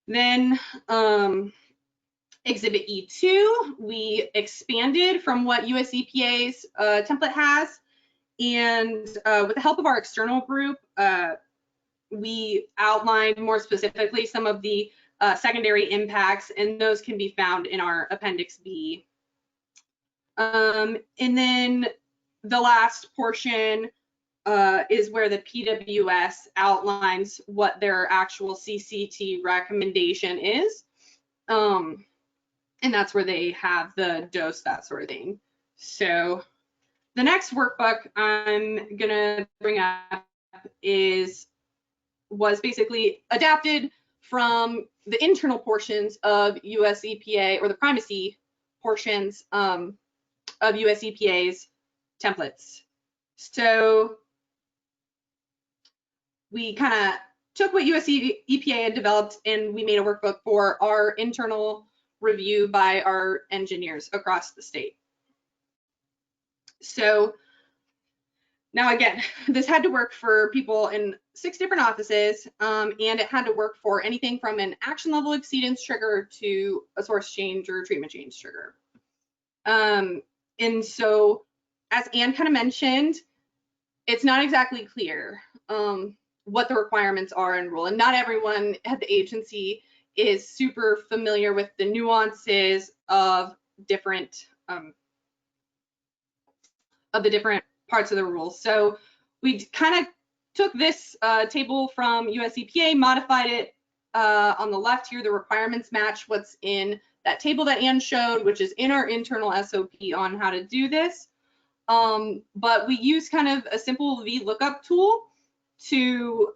Then Exhibit E2, we expanded from what US EPA's template has, and with the help of our external group, we outlined more specifically some of the secondary impacts, and those can be found in our Appendix B And then the last portion is where the PWS outlines what their actual CCT recommendation is. And that's where they have the dose, that sort of thing. So the next workbook I'm gonna bring up was basically adapted from the internal portions of US EPA, or the primacy portions of US EPA's templates. So we kind of took what US EPA had developed and we made a workbook for our internal review by our engineers across the state. So now again, this had to work for people in 6 different offices, and it had to work for anything from an action level exceedance trigger to a source change or treatment change trigger. And so, as Anne kind of mentioned, it's not exactly clear what the requirements are in rule, and not everyone at the agency is super familiar with the nuances of different the different parts of the rules. So we kind of took this table from US EPA, modified it on the left here. The requirements match what's in that table that Anne showed, which is in our internal SOP on how to do this. But we use kind of a simple VLOOKUP tool to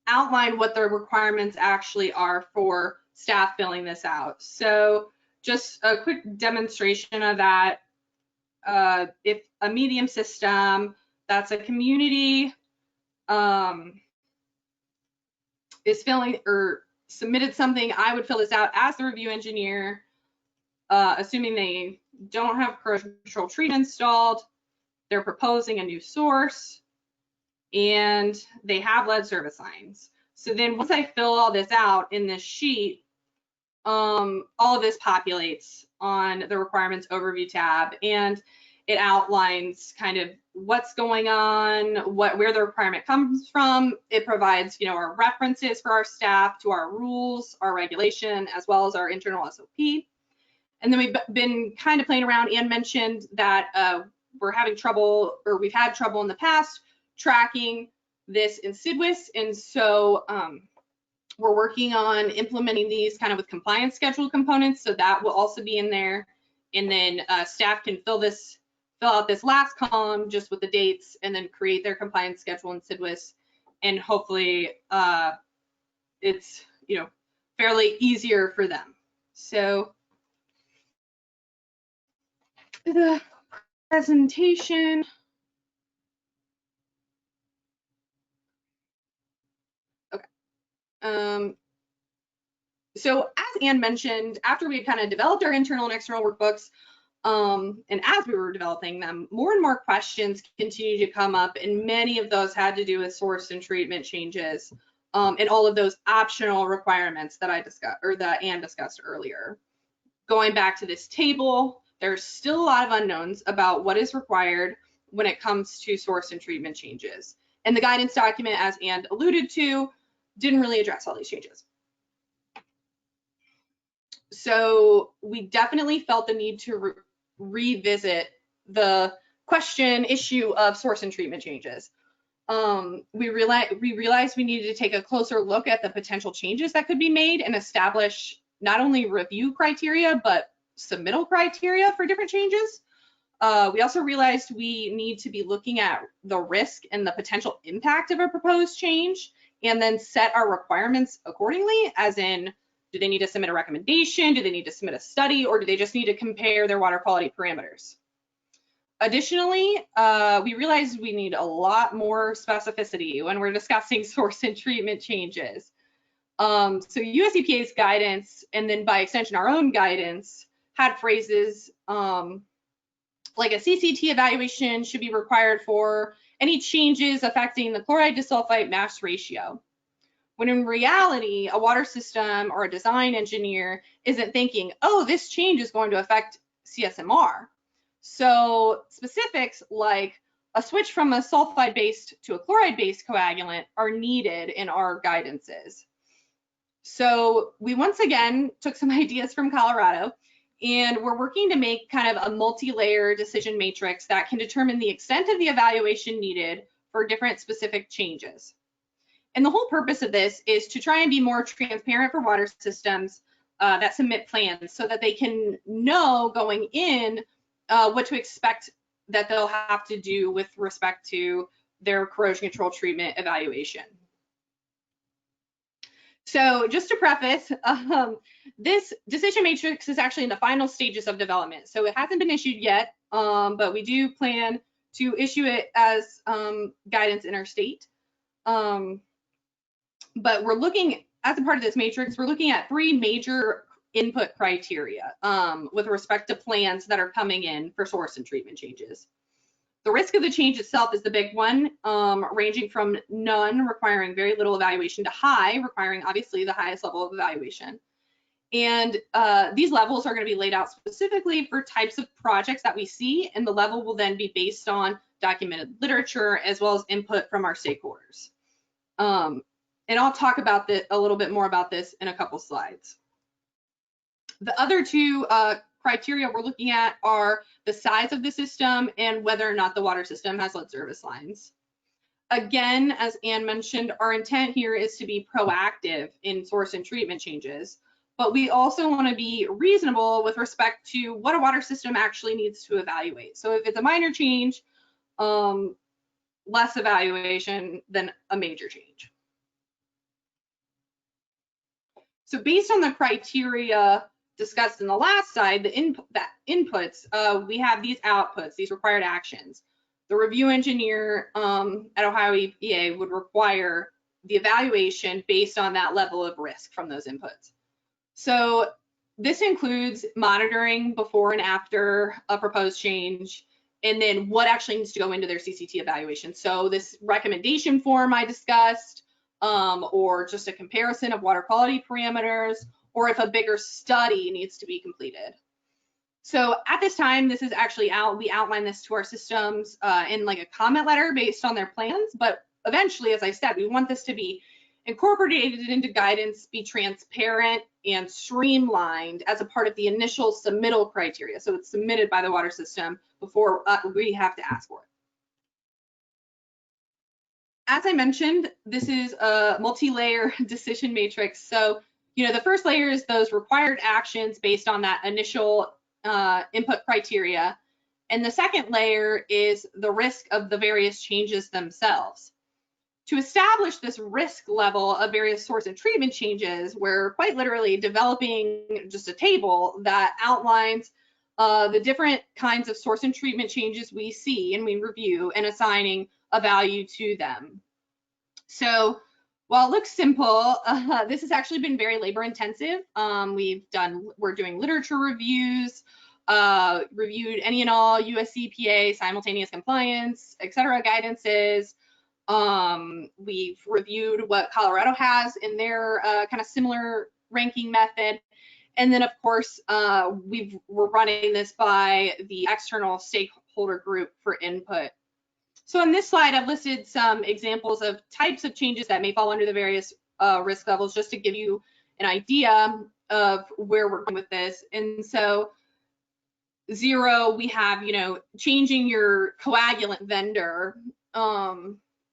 outline what the requirements actually are for staff filling this out. So just a quick demonstration of that. If a medium system that's a community is filling or submitted something, I would fill this out as the review engineer, assuming they don't have corrosion control treatment installed, they're proposing a new source, and they have lead service lines. So then once I fill all this out in this sheet, all of this populates on the requirements overview tab, and it outlines kind of what's going on, where the requirement comes from. It provides, you know, our references for our staff to our rules, our regulation, as well as our internal SOP. And then we've been kind of playing around and mentioned that we're having trouble, or we've had trouble in the past, tracking this in SIDWIS. And so we're working on implementing these kind of with compliance schedule components. So that will also be in there. And then staff can fill out this last column just with the dates and then create their compliance schedule in SIDWIS. And hopefully it's, you know, fairly easier for them. So the presentation. Okay. So as Anne mentioned, after we had kind of developed our internal and external workbooks, and as we were developing them, more and more questions continued to come up, and many of those had to do with source and treatment changes, and all of those optional requirements that I discussed, or that Anne discussed earlier. Going back to this table, there's still a lot of unknowns about what is required when it comes to source and treatment changes. And the guidance document, as Anne alluded to, didn't really address all these changes. So we definitely felt the need to revisit the issue of source and treatment changes. We realized we needed to take a closer look at the potential changes that could be made and establish not only review criteria, but submittal criteria for different changes. We also realized we need to be looking at the risk and the potential impact of a proposed change, and then set our requirements accordingly, as in, do they need to submit a recommendation? Do they need to submit a study? Or do they just need to compare their water quality parameters? Additionally, we realized we need a lot more specificity when we're discussing source and treatment changes. So US EPA's guidance, and then by extension our own guidance, had phrases like a CCT evaluation should be required for any changes affecting the chloride disulfite mass ratio. When in reality, a water system or a design engineer isn't thinking, oh, this change is going to affect CSMR. So specifics like a switch from a sulfide-based to a chloride-based coagulant are needed in our guidances. So we once again took some ideas from Colorado And we're working to make kind of a multi-layer decision matrix that can determine the extent of the evaluation needed for different specific changes. And the whole purpose of this is to try and be more transparent for water systems that submit plans so that they can know going in what to expect that they'll have to do with respect to their corrosion control treatment evaluation. So just to preface, this decision matrix is actually in the final stages of development. So it hasn't been issued yet, but we do plan to issue it as guidance in our state. But we're looking, as a part of this matrix, we're looking at 3 major input criteria with respect to plans that are coming in for source and treatment changes. The risk of the change itself is the big one, ranging from none, requiring very little evaluation, to high, requiring obviously the highest level of evaluation. And these levels are going to be laid out specifically for types of projects that we see, and the level will then be based on documented literature as well as input from our stakeholders. And I'll talk about this a little bit more about this in a couple slides. The other 2 criteria we're looking at are the size of the system and whether or not the water system has lead service lines. Again, as Anne mentioned, our intent here is to be proactive in source and treatment changes, but we also want to be reasonable with respect to what a water system actually needs to evaluate. So if it's a minor change, less evaluation than a major change. So based on the criteria discussed in the last slide, the inputs, we have these outputs, these required actions. The review engineer at Ohio EPA would require the evaluation based on that level of risk from those inputs. So this includes monitoring before and after a proposed change, and then what actually needs to go into their CCT evaluation. So this recommendation form I discussed, or just a comparison of water quality parameters, or if a bigger study needs to be completed. So at this time, this is actually we outline this to our systems in like a comment letter based on their plans, but eventually, as I said, we want this to be incorporated into guidance, be transparent and streamlined as a part of the initial submittal criteria. So it's submitted by the water system before we have to ask for it. As I mentioned, this is a multi-layer decision matrix. So, you know, the first layer is those required actions based on that initial input criteria. And the second layer is the risk of the various changes themselves. To establish this risk level of various source and treatment changes, we're quite literally developing just a table that outlines the different kinds of source and treatment changes we see and we review, and assigning a value to them. So while it looks simple, this has actually been very labor intensive. We're doing literature reviews, reviewed any and all US EPA simultaneous compliance, et cetera, guidances. We've reviewed what Colorado has in their kind of similar ranking method. And then of course, we're running this by the external stakeholder group for input. So on this slide, I've listed some examples of types of changes that may fall under the various risk levels, just to give you an idea of where we're going with this. And so 0, we have, you know, changing your coagulant vendor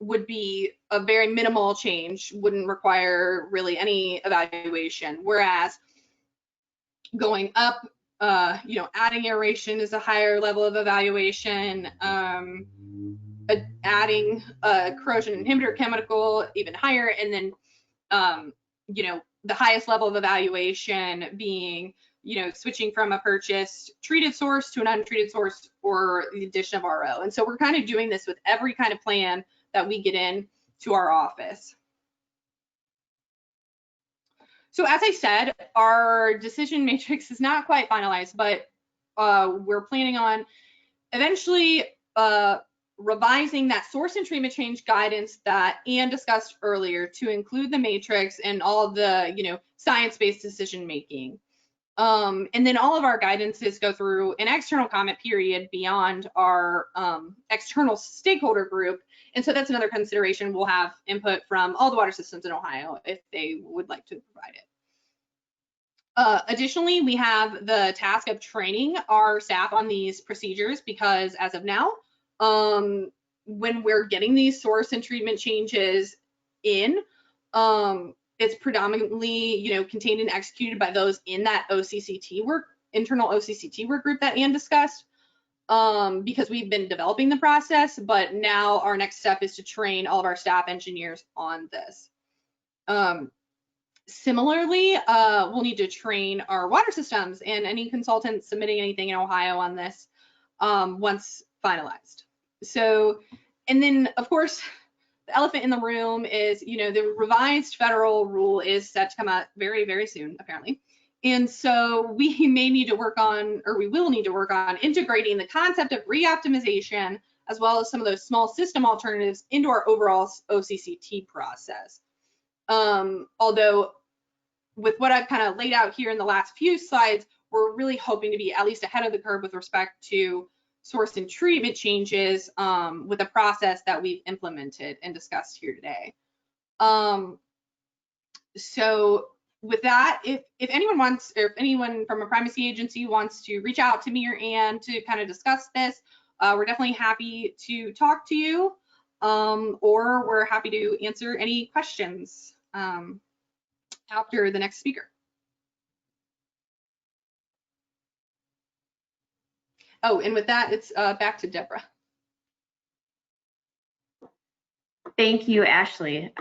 would be a very minimal change, wouldn't require really any evaluation. Whereas going up, you know, adding aeration is a higher level of evaluation. Adding a corrosion inhibitor chemical, even higher, and then you know, the highest level of evaluation being, you know, switching from a purchased treated source to an untreated source, or the addition of RO. And so we're kind of doing this with every kind of plan that we get in to our office. So as I said, our decision matrix is not quite finalized, but we're planning on eventually revising that source and treatment change guidance that Anne discussed earlier to include the matrix and all of the, you know, science-based decision making. And then all of our guidances go through an external comment period beyond our external stakeholder group. And so that's another consideration. We'll have input from all the water systems in Ohio if they would like to provide Additionally, we have the task of training our staff on these procedures because as of now, when we're getting these source and treatment changes in, it's predominantly, contained and executed by those in that OCCT work, internal OCCT work group that Ann discussed, because we've been developing the process, but now our next step is to train all of our staff engineers on this. Similarly, we'll need to train our water systems and any consultants submitting anything in Ohio on this once finalized. So, and then of course, the elephant in the room is, the revised federal rule is set to come out very, very soon, apparently. And so we may need to work on, or we will need to work on integrating the concept of re-optimization as well as some of those small system alternatives into our overall OCCT process. Although with what I've kind of laid out here in the last few slides, we're really hoping to be at least ahead of the curve with respect to source and treatment changes with a process that we've implemented and discussed here today. So with that, if anyone wants, or if anyone from a primacy agency wants to reach out to me or Ann to kind of discuss this, we're definitely happy to talk to you, or we're happy to answer any questions after the next speaker. Oh, and with that, it's back to Deborah. Thank you, Ashley.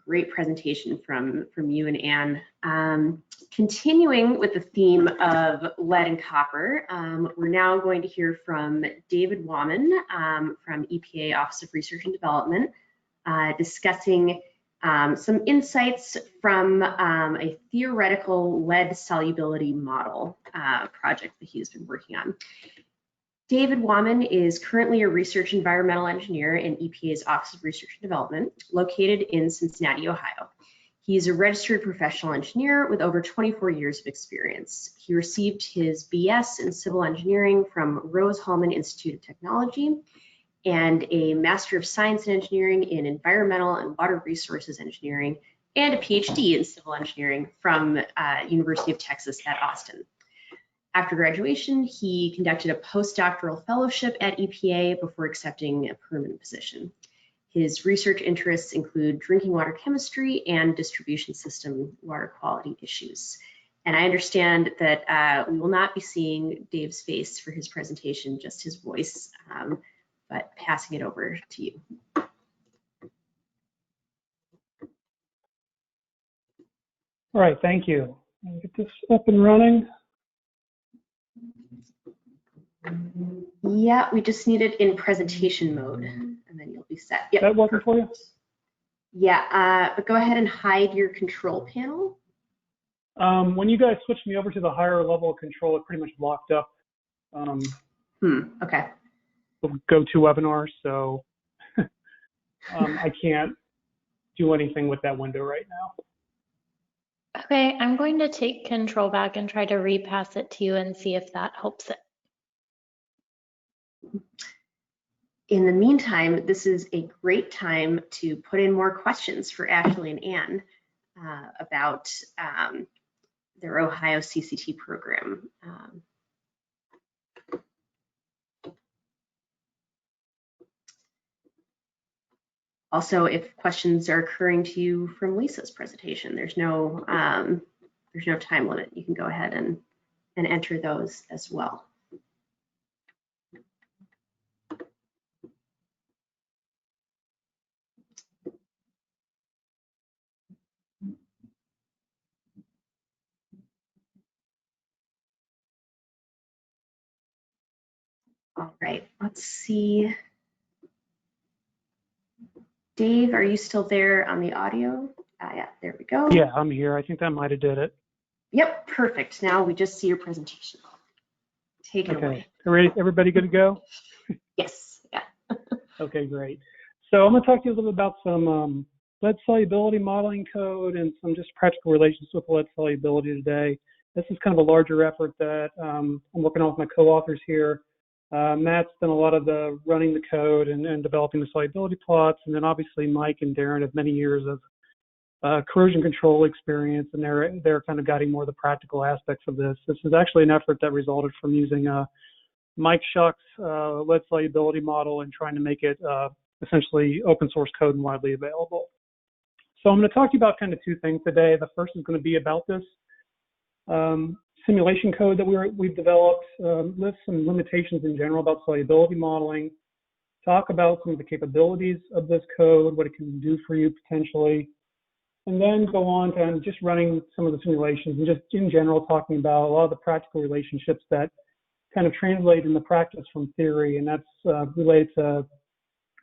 Great presentation from you and Ann. Continuing with the theme of lead and copper, we're now going to hear from David Wahman from EPA Office of Research and Development, discussing some insights from a theoretical lead solubility model project that he's been working on. David Wahman is currently a research environmental engineer in EPA's Office of Research and Development, located in Cincinnati, Ohio. He's a registered professional engineer with over 24 years of experience. He received his BS in civil engineering from Rose-Hulman Institute of Technology and a Master of Science in Engineering in Environmental and Water Resources Engineering, and a PhD in Civil Engineering from University of Texas at Austin. After graduation, he conducted a postdoctoral fellowship at EPA before accepting a permanent position. His research interests include drinking water chemistry and distribution system water quality issues. And I understand that we will not be seeing Dave's face for his presentation, just his voice, but passing it over to you. All right, thank you. I'll get this up and running. Yeah, we just need it in presentation mode, and then you'll be set. Yep. Is that working for you? Yeah, but go ahead and hide your control panel. When you guys switched me over to the higher level of control, it pretty much locked up. Okay. GoToWebinar, so I can't do anything with that window right now. Okay, I'm going to take control back and try to repass it to you and see if that helps it. In the meantime, this is a great time to put in more questions for Ashley and Ann about their Ohio CCT program. Also, if questions are occurring to you from Lisa's presentation, there's no time limit. You can go ahead and enter those as well. All right, let's see. Dave, are you still there on the audio? Yeah, there we go. Yeah, I'm here. I think that might have did it. Yep, perfect. Now we just see your presentation. Take it away. Everybody good to go? Yes, yeah. Okay, great. So I'm going to talk to you a little bit about some lead solubility modeling code and some just practical relations with lead solubility today. This is kind of a larger effort that I'm working on with my co-authors here. Matt's done a lot of the running the code and developing the solubility plots, and then obviously Mike and Darren have many years of corrosion control experience, and they're kind of guiding more of the practical aspects of this. This is actually an effort that resulted from using Mike Shuck's lead solubility model and trying to make it essentially open source code and widely available. So I'm going to talk to you about kind of two things today. The first is going to be about this simulation code that we've developed, list some limitations in general about solubility modeling, talk about some of the capabilities of this code, what it can do for you potentially, and then go on to just running some of the simulations and just in general talking about a lot of the practical relationships that kind of translate in the practice from theory, and that's related to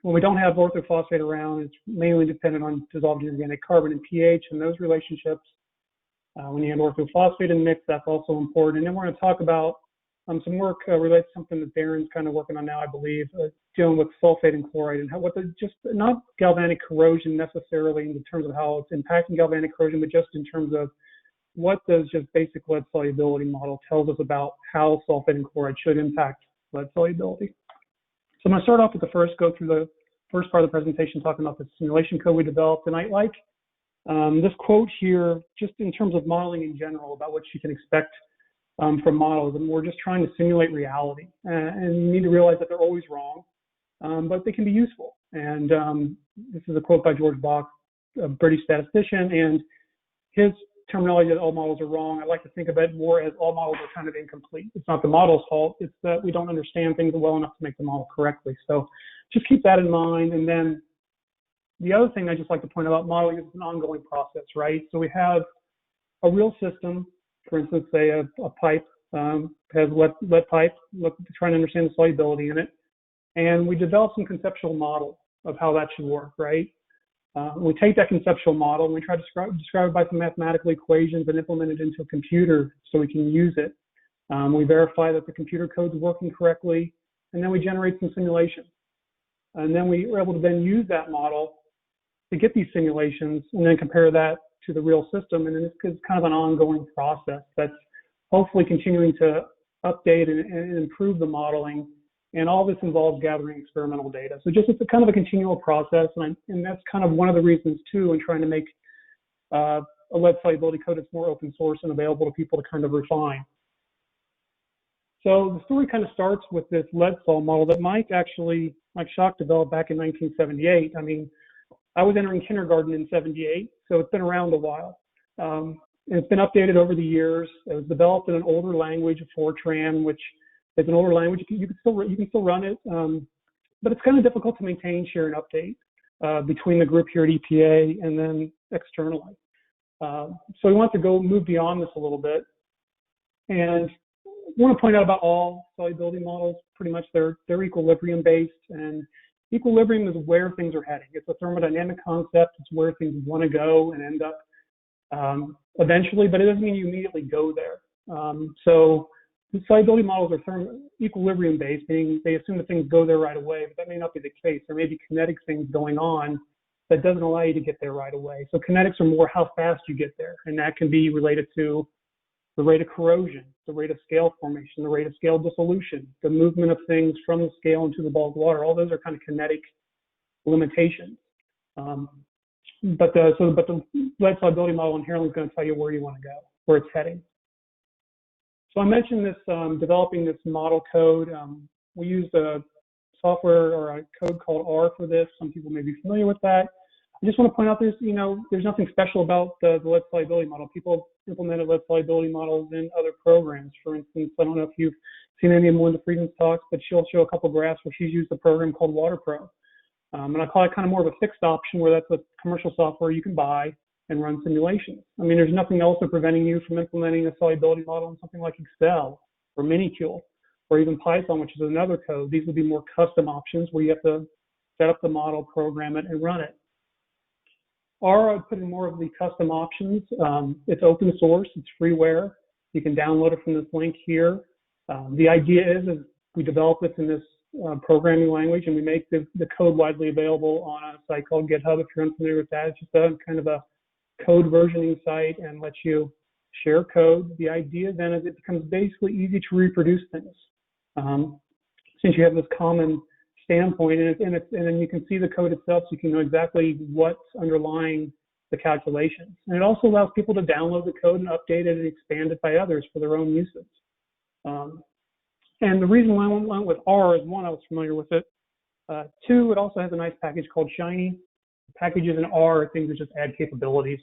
when we don't have orthophosphate around, it's mainly dependent on dissolved organic carbon and pH and those relationships. When you have orthophosphate in the mix, that's also important. And then we're going to talk about some work related to something that Darren's kind of working on now, I believe, dealing with sulfate and chloride and just not galvanic corrosion necessarily in terms of how it's impacting galvanic corrosion, but just in terms of what does just basic lead solubility model tells us about how sulfate and chloride should impact lead solubility. So I'm going to start off with go through the first part of the presentation talking about the simulation code we developed. And I like this quote here, just in terms of modeling in general, about what you can expect from models. And we're just trying to simulate reality. And you need to realize that they're always wrong, but they can be useful. And this is a quote by George Vacs, a British statistician, and his terminology that all models are wrong. I like to think of it more as all models are kind of incomplete. It's not the model's fault, it's that we don't understand things well enough to make the model correctly. So just keep that in mind. And then the other thing I just like to point out about modeling is it's an ongoing process, right? So we have a real system, for instance, say a pipe has lead pipe, trying to understand the solubility in it. And we develop some conceptual model of how that should work, right? We take that conceptual model and we try to describe it by some mathematical equations and implement it into a computer so we can use it. We verify that the computer code is working correctly, and then we generate some simulations. And then we are able to then use that model to get these simulations and then compare that to the real system. And it's kind of an ongoing process that's hopefully continuing to update and improve the modeling. And all this involves gathering experimental data. So it's a kind of a continual process, and that's kind of one of the reasons too in trying to make a lead solubility code that's more open source and available to people to kind of refine. So the story kind of starts with this lead sol model that Mike Shuck developed back in 1978. I mean, I was entering kindergarten in '78, so it's been around a while. And it's been updated over the years. It was developed in an older language, Fortran, which is an older language. You can still run it, but it's kind of difficult to maintain, share, and update between the group here at EPA and then externally. So we want to move beyond this a little bit, and I want to point out about all solubility models. Pretty much they're equilibrium based, and equilibrium is where things are heading. It's a thermodynamic concept. It's where things want to go and end up eventually, but it doesn't mean you immediately go there. So the solubility models are equilibrium based, meaning they assume that things go there right away, but that may not be the case. There may be kinetic things going on that doesn't allow you to get there right away. So kinetics are more how fast you get there, and that can be related to the rate of corrosion, the rate of scale formation, the rate of scale dissolution, the movement of things from the scale into the bulk water. All those are kind of kinetic limitations. But the lead solubility model inherently is going to tell you where you want to go, where it's heading. So I mentioned this, developing this model code. We used a software or a code called R for this. Some people may be familiar with that. I just want to point out there's nothing special about the lead solubility model. People implemented lead solubility models in other programs. For instance, I don't know if you've seen any of Melinda Friedman's talks, but she'll show a couple of graphs where she's used a program called WaterPro. And I call it kind of more of a fixed option, where that's a commercial software you can buy and run simulations. I mean, there's nothing else preventing you from implementing a solubility model in something like Excel or Minikule or even Python, which is another code. These would be more custom options where you have to set up the model, program it, and run it. R, I would put in more of the custom options. It's open source, it's freeware. You can download it from this link here. The idea is we develop this in this programming language, and we make the code widely available on a site called GitHub. If you're unfamiliar with that, it's just a kind of a code versioning site and lets you share code. The idea then is it becomes basically easy to reproduce things. Since you have this common standpoint, and then you can see the code itself, so you can know exactly what's underlying the calculations. And it also allows people to download the code and update it and expand it by others for their own uses. And the reason why I went with R is, one, I was familiar with it. Two, it also has a nice package called Shiny. Packages in R are things that just add capabilities.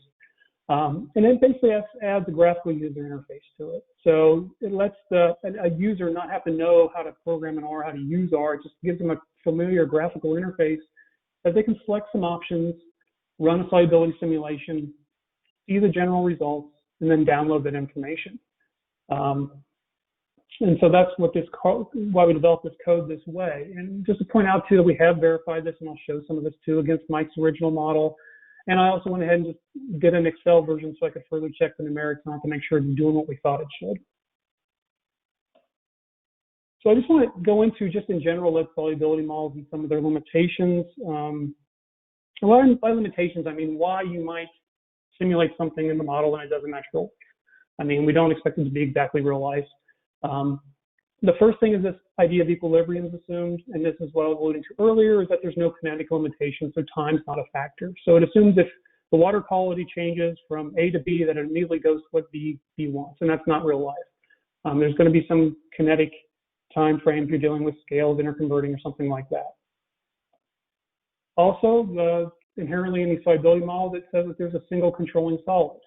And it basically adds a graphical user interface to it. So it lets a user not have to know how to program in R, how to use R. It just gives them a familiar graphical interface that they can select some options, run a solubility simulation, see the general results, and then download that information. And so that's what why we developed this code this way. And just to point out too that we have verified this, and I'll show some of this too against Mike's original model. And I also went ahead and just did an Excel version so I could further check the numerics on it to make sure it's doing what we thought it should. So I just want to go into just in general lead solubility models and some of their limitations. Well, by limitations, I mean why you might simulate something in the model and it doesn't actually work. I mean, we don't expect it to be exactly real life. The first thing is this idea of equilibrium is assumed, and this is what I was alluding to earlier, is that there's no kinetic limitation, so time's not a factor. So it assumes if the water quality changes from A to B, that it immediately goes to what B wants, and that's not real life. There's going to be some kinetic time frame if you're dealing with scales, interconverting, or something like that. Also, inherently in the solubility model, it says that there's a single controlling solid.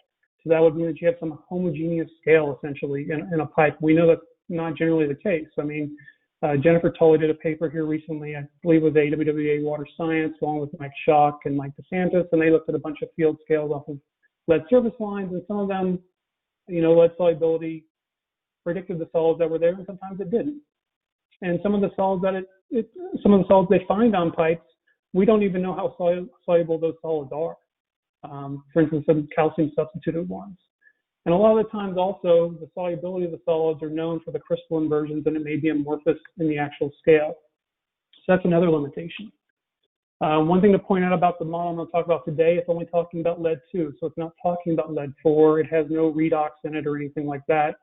So that would mean that you have some homogeneous scale, essentially, in a pipe. We know that's not generally the case. I mean, Jennifer Tully did a paper here recently, I believe it was AWWA Water Science, along with Mike Schock and Mike DeSantis, and they looked at a bunch of field scales off of lead service lines, and some of them, you know, lead solubility predicted the solids that were there, and sometimes it didn't. And some of the solids some of the solids they find on pipes, we don't even know how soluble those solids are. For instance, some calcium substituted ones. And a lot of the times also, the solubility of the solids are known for the crystalline versions, and it may be amorphous in the actual scale. So that's another limitation. One thing to point out about the model I'm going to talk about today, it's only talking about lead 2, so it's not talking about lead 4. It has no redox in it or anything like that.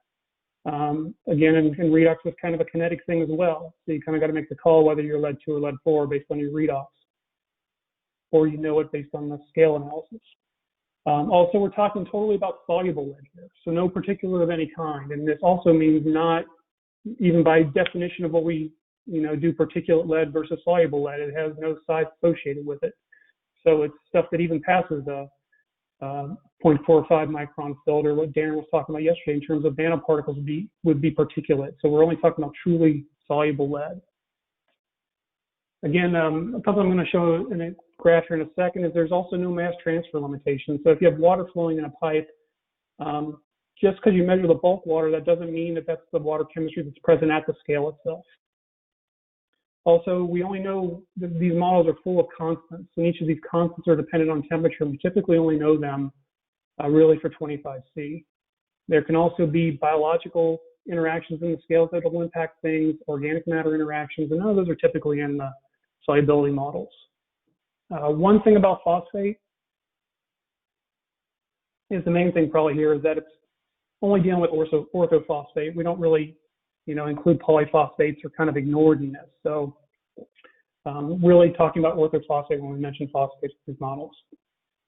Again, and redox is kind of a kinetic thing as well. So you kind of got to make the call whether you're lead 2 or lead 4 based on your redox, or you know it based on the scale analysis. Also, we're talking totally about soluble lead here, so no particulate of any kind. And this also means not, even by definition of what we, do particulate lead versus soluble lead, it has no size associated with it. So it's stuff that even passes the 0.45 micron filter, what Darren was talking about yesterday in terms of nanoparticles would be particulate. So we're only talking about truly soluble lead. Again, a couple I'm going to show in a graph here in a second is there's also no mass transfer limitation. So if you have water flowing in a pipe, just because you measure the bulk water, that doesn't mean that that's the water chemistry that's present at the scale itself. Also, we only know that these models are full of constants, and each of these constants are dependent on temperature. We typically only know them really for 25C. There can also be biological interactions in the scales that will impact things, organic matter interactions, and none of those are typically in the solubility models. One thing about phosphate is the main thing probably here is that it's only dealing with orthophosphate. We don't really, include polyphosphates are kind of ignored in this. So really talking about orthophosphate when we mention phosphates in these models.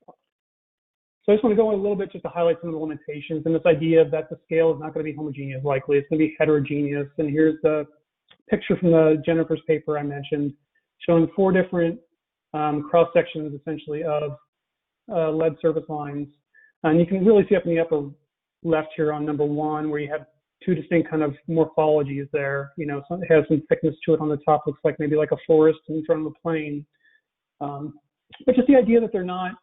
So I just want to go in a little bit just to highlight some of the limitations and this idea that the scale is not going to be homogeneous likely. It's going to be heterogeneous. And here's the picture from Jennifer's paper I mentioned, showing 4 different cross sections essentially of lead service lines. And you can really see up in the upper left here on number 1 where you have 2 distinct kind of morphologies there. It has some thickness to it on the top, looks like maybe like a forest in front of a plain. But just the idea that they're not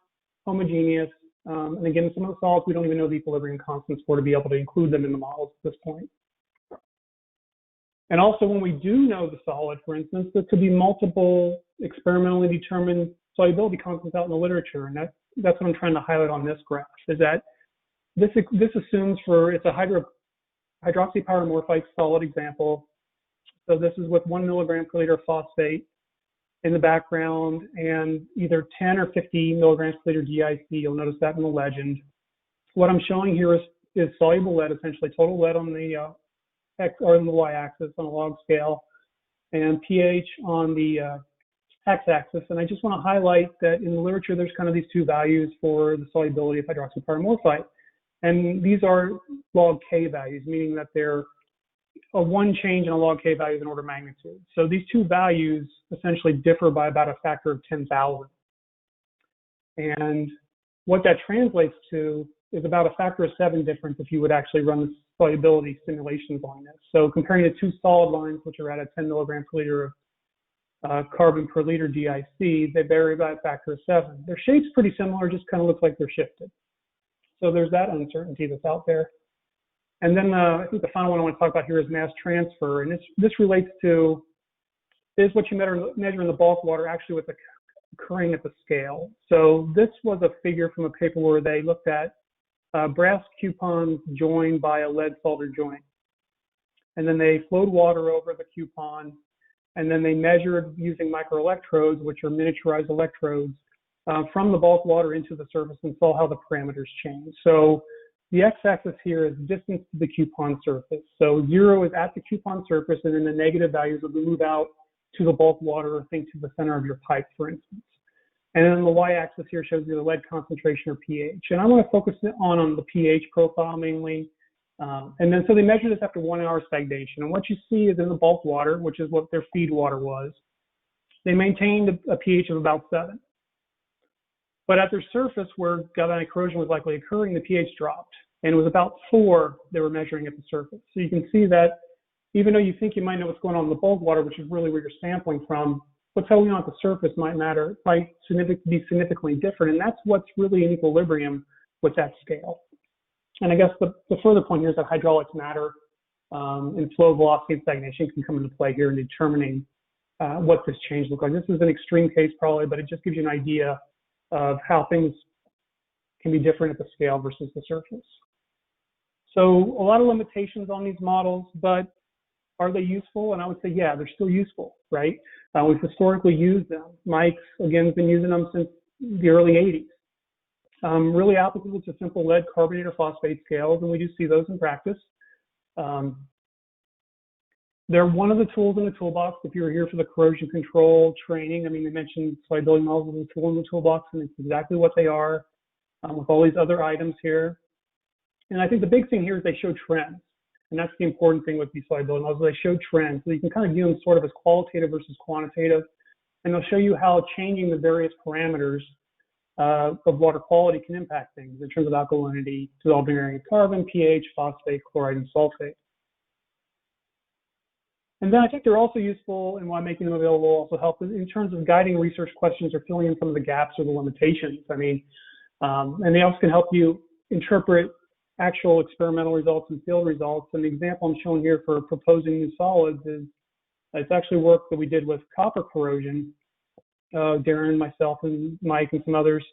homogeneous. And again, some of the solids we don't even know the equilibrium constants for to be able to include them in the models at this point. And also when we do know the solid, for instance, there could be multiple experimentally determined solubility constants out in the literature. And that's what I'm trying to highlight on this graph, is that this assumes it's a hydroxypyramorphite solid example. So this is with 1 milligram per liter of phosphate in the background and either 10 or 50 milligrams per liter DIC. You'll notice that in the legend. What I'm showing here is soluble lead, essentially total lead on the X or on the Y-axis on a log scale, and pH on the x-axis, and I just want to highlight that in the literature there's kind of these two values for the solubility of hydroxypyramorphite, and these are log K values, meaning that they're a one change in a log K value is an order of magnitude. So these two values essentially differ by about a factor of 10,000. And what that translates to is about a factor of 7 difference if you would actually run the solubility simulations on this. So comparing the two solid lines, which are at a 10 milligram per liter of carbon per liter DIC, they vary by a factor of 7. Their shape's pretty similar, just kind of looks like they're shifted. So there's that uncertainty that's out there. And then I think the final one I want to talk about here is mass transfer. And this relates to, is what you measure in the bulk water actually what's occurring at the scale. So this was a figure from a paper where they looked at brass coupons joined by a lead solder joint. And then they flowed water over the coupon, and then they measured using microelectrodes, which are miniaturized electrodes, from the bulk water into the surface and saw how the parameters change. So the x-axis here is distance to the coupon surface. So 0 is at the coupon surface, and then the negative values will move out to the bulk water, or think to the center of your pipe, for instance. And then the y-axis here shows you the lead concentration or pH. And I want to focus on the pH profile mainly. And then so they measured this after 1 hour stagnation. And what you see is in the bulk water, which is what their feed water was, they maintained a pH of about 7. But at their surface, where galvanic corrosion was likely occurring, the pH dropped. And it was about 4 they were measuring at the surface. So you can see that even though you think you might know what's going on in the bulk water, which is really where you're sampling from, what's going on at the surface might be significantly different. And that's what's really in equilibrium with that scale. And I guess the further point here is that hydraulics matter, and flow velocity and stagnation can come into play here in determining what this change looks like. This is an extreme case probably, but it just gives you an idea of how things can be different at the scale versus the surface. So a lot of limitations on these models, but are they useful? And I would say, yeah, they're still useful, right? We've historically used them. Mike's, again, has been using them since the early 80s. Really applicable to simple lead carbonate or phosphate scales, and we do see those in practice. They're one of the tools in the toolbox. If you were here for the corrosion control training, I mean, they mentioned solubility models as a tool in the toolbox, and it's exactly what they are, with all these other items here. And I think the big thing here is they show trends, and that's the important thing with these solubility models. They show trends, so you can kind of view them sort of as qualitative versus quantitative, and they'll show you how changing the various parameters of water quality can impact things in terms of alkalinity, dissolving organic carbon, pH, phosphate, chloride, and sulfate. And then I think they're also useful, and why making them available also help in terms of guiding research questions or filling in some of the gaps or the limitations. I mean, and they also can help you interpret actual experimental results and field results. And the example I'm showing here for proposing new solids is, it's actually work that we did with copper corrosion. Darren, myself, and Mike, and some others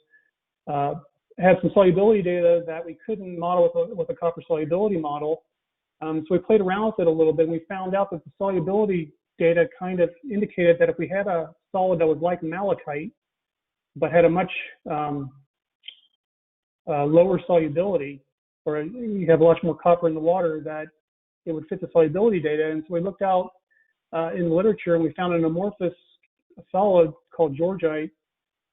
had some solubility data that we couldn't model with a copper solubility model. So we played around with it a little bit, and we found out that the solubility data kind of indicated that if we had a solid that was like malachite, but had a much lower solubility, or you have a lot more copper in the water, that it would fit the solubility data. And so we looked out in the literature, and we found an amorphous solid called georgite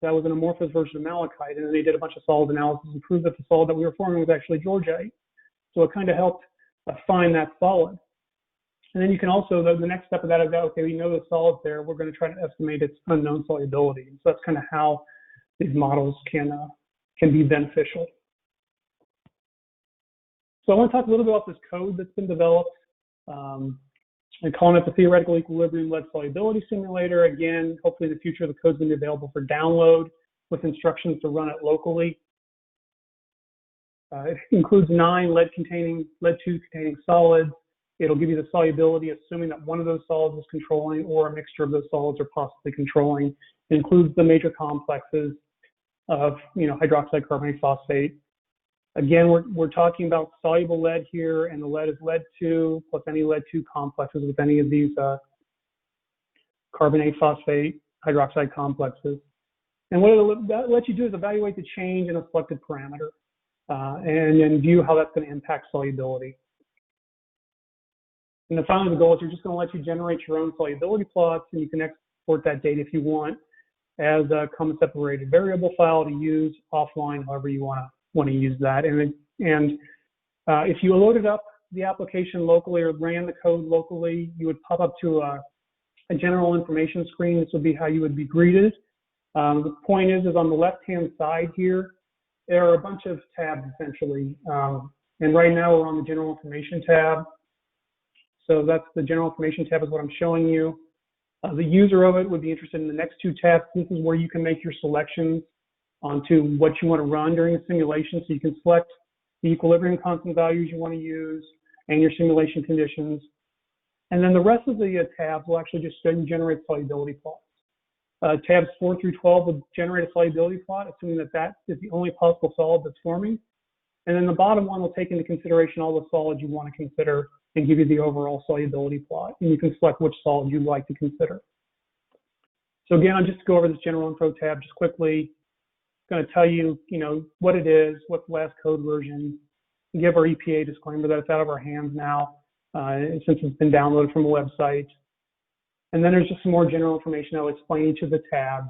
that was an amorphous version of malachite. And then they did a bunch of solid analysis and proved that the solid that we were forming was actually georgite. So it kind of helped find that solid. And then you can also, the next step of that is that, okay, we know the solid's there, we're going to try to estimate its unknown solubility. And so that's kind of how these models can be beneficial. So I want to talk a little bit about this code that's been developed. I'm calling it the Theoretical Equilibrium Lead Solubility Simulator. Again, hopefully in the future, the code's going to be available for download with instructions to run it locally. It includes 9 lead 2 containing solids. It'll give you the solubility, assuming that one of those solids is controlling, or a mixture of those solids are possibly controlling. It includes the major complexes of, hydroxide, carbonate, phosphate. Again, we're talking about soluble lead here, and the lead is lead 2 plus any lead 2 complexes with any of these carbonate, phosphate, hydroxide complexes. And what that lets you do is evaluate the change in a selected parameter, and then view how that's going to impact solubility. And then finally, the goal is you're just going to let you generate your own solubility plots, and you can export that data if you want as a comma separated variable file to use offline, however you want to use that. And if you loaded up the application locally or ran the code locally, you would pop up to a general information screen. This would be how you would be greeted. The point is on the left-hand side here, there are a bunch of tabs essentially. And right now we're on the general information tab. So that's the general information tab is what I'm showing you. The user of it would be interested in the next two tabs. This is where you can make your selections onto what you want to run during the simulation. So you can select the equilibrium constant values you want to use and your simulation conditions. And then the rest of the tabs will actually just generate solubility plots. Tabs 4 through 12 will generate a solubility plot, assuming that that is the only possible solid that's forming. And then the bottom one will take into consideration all the solids you want to consider and give you the overall solubility plot. And you can select which solid you'd like to consider. So again, I'll just go over this general info tab just quickly. I'm going to tell you, what it is, what's the last code version, and give our EPA disclaimer that it's out of our hands now, since it's been downloaded from the website. And then there's just some more general information. I'll explain each of the tabs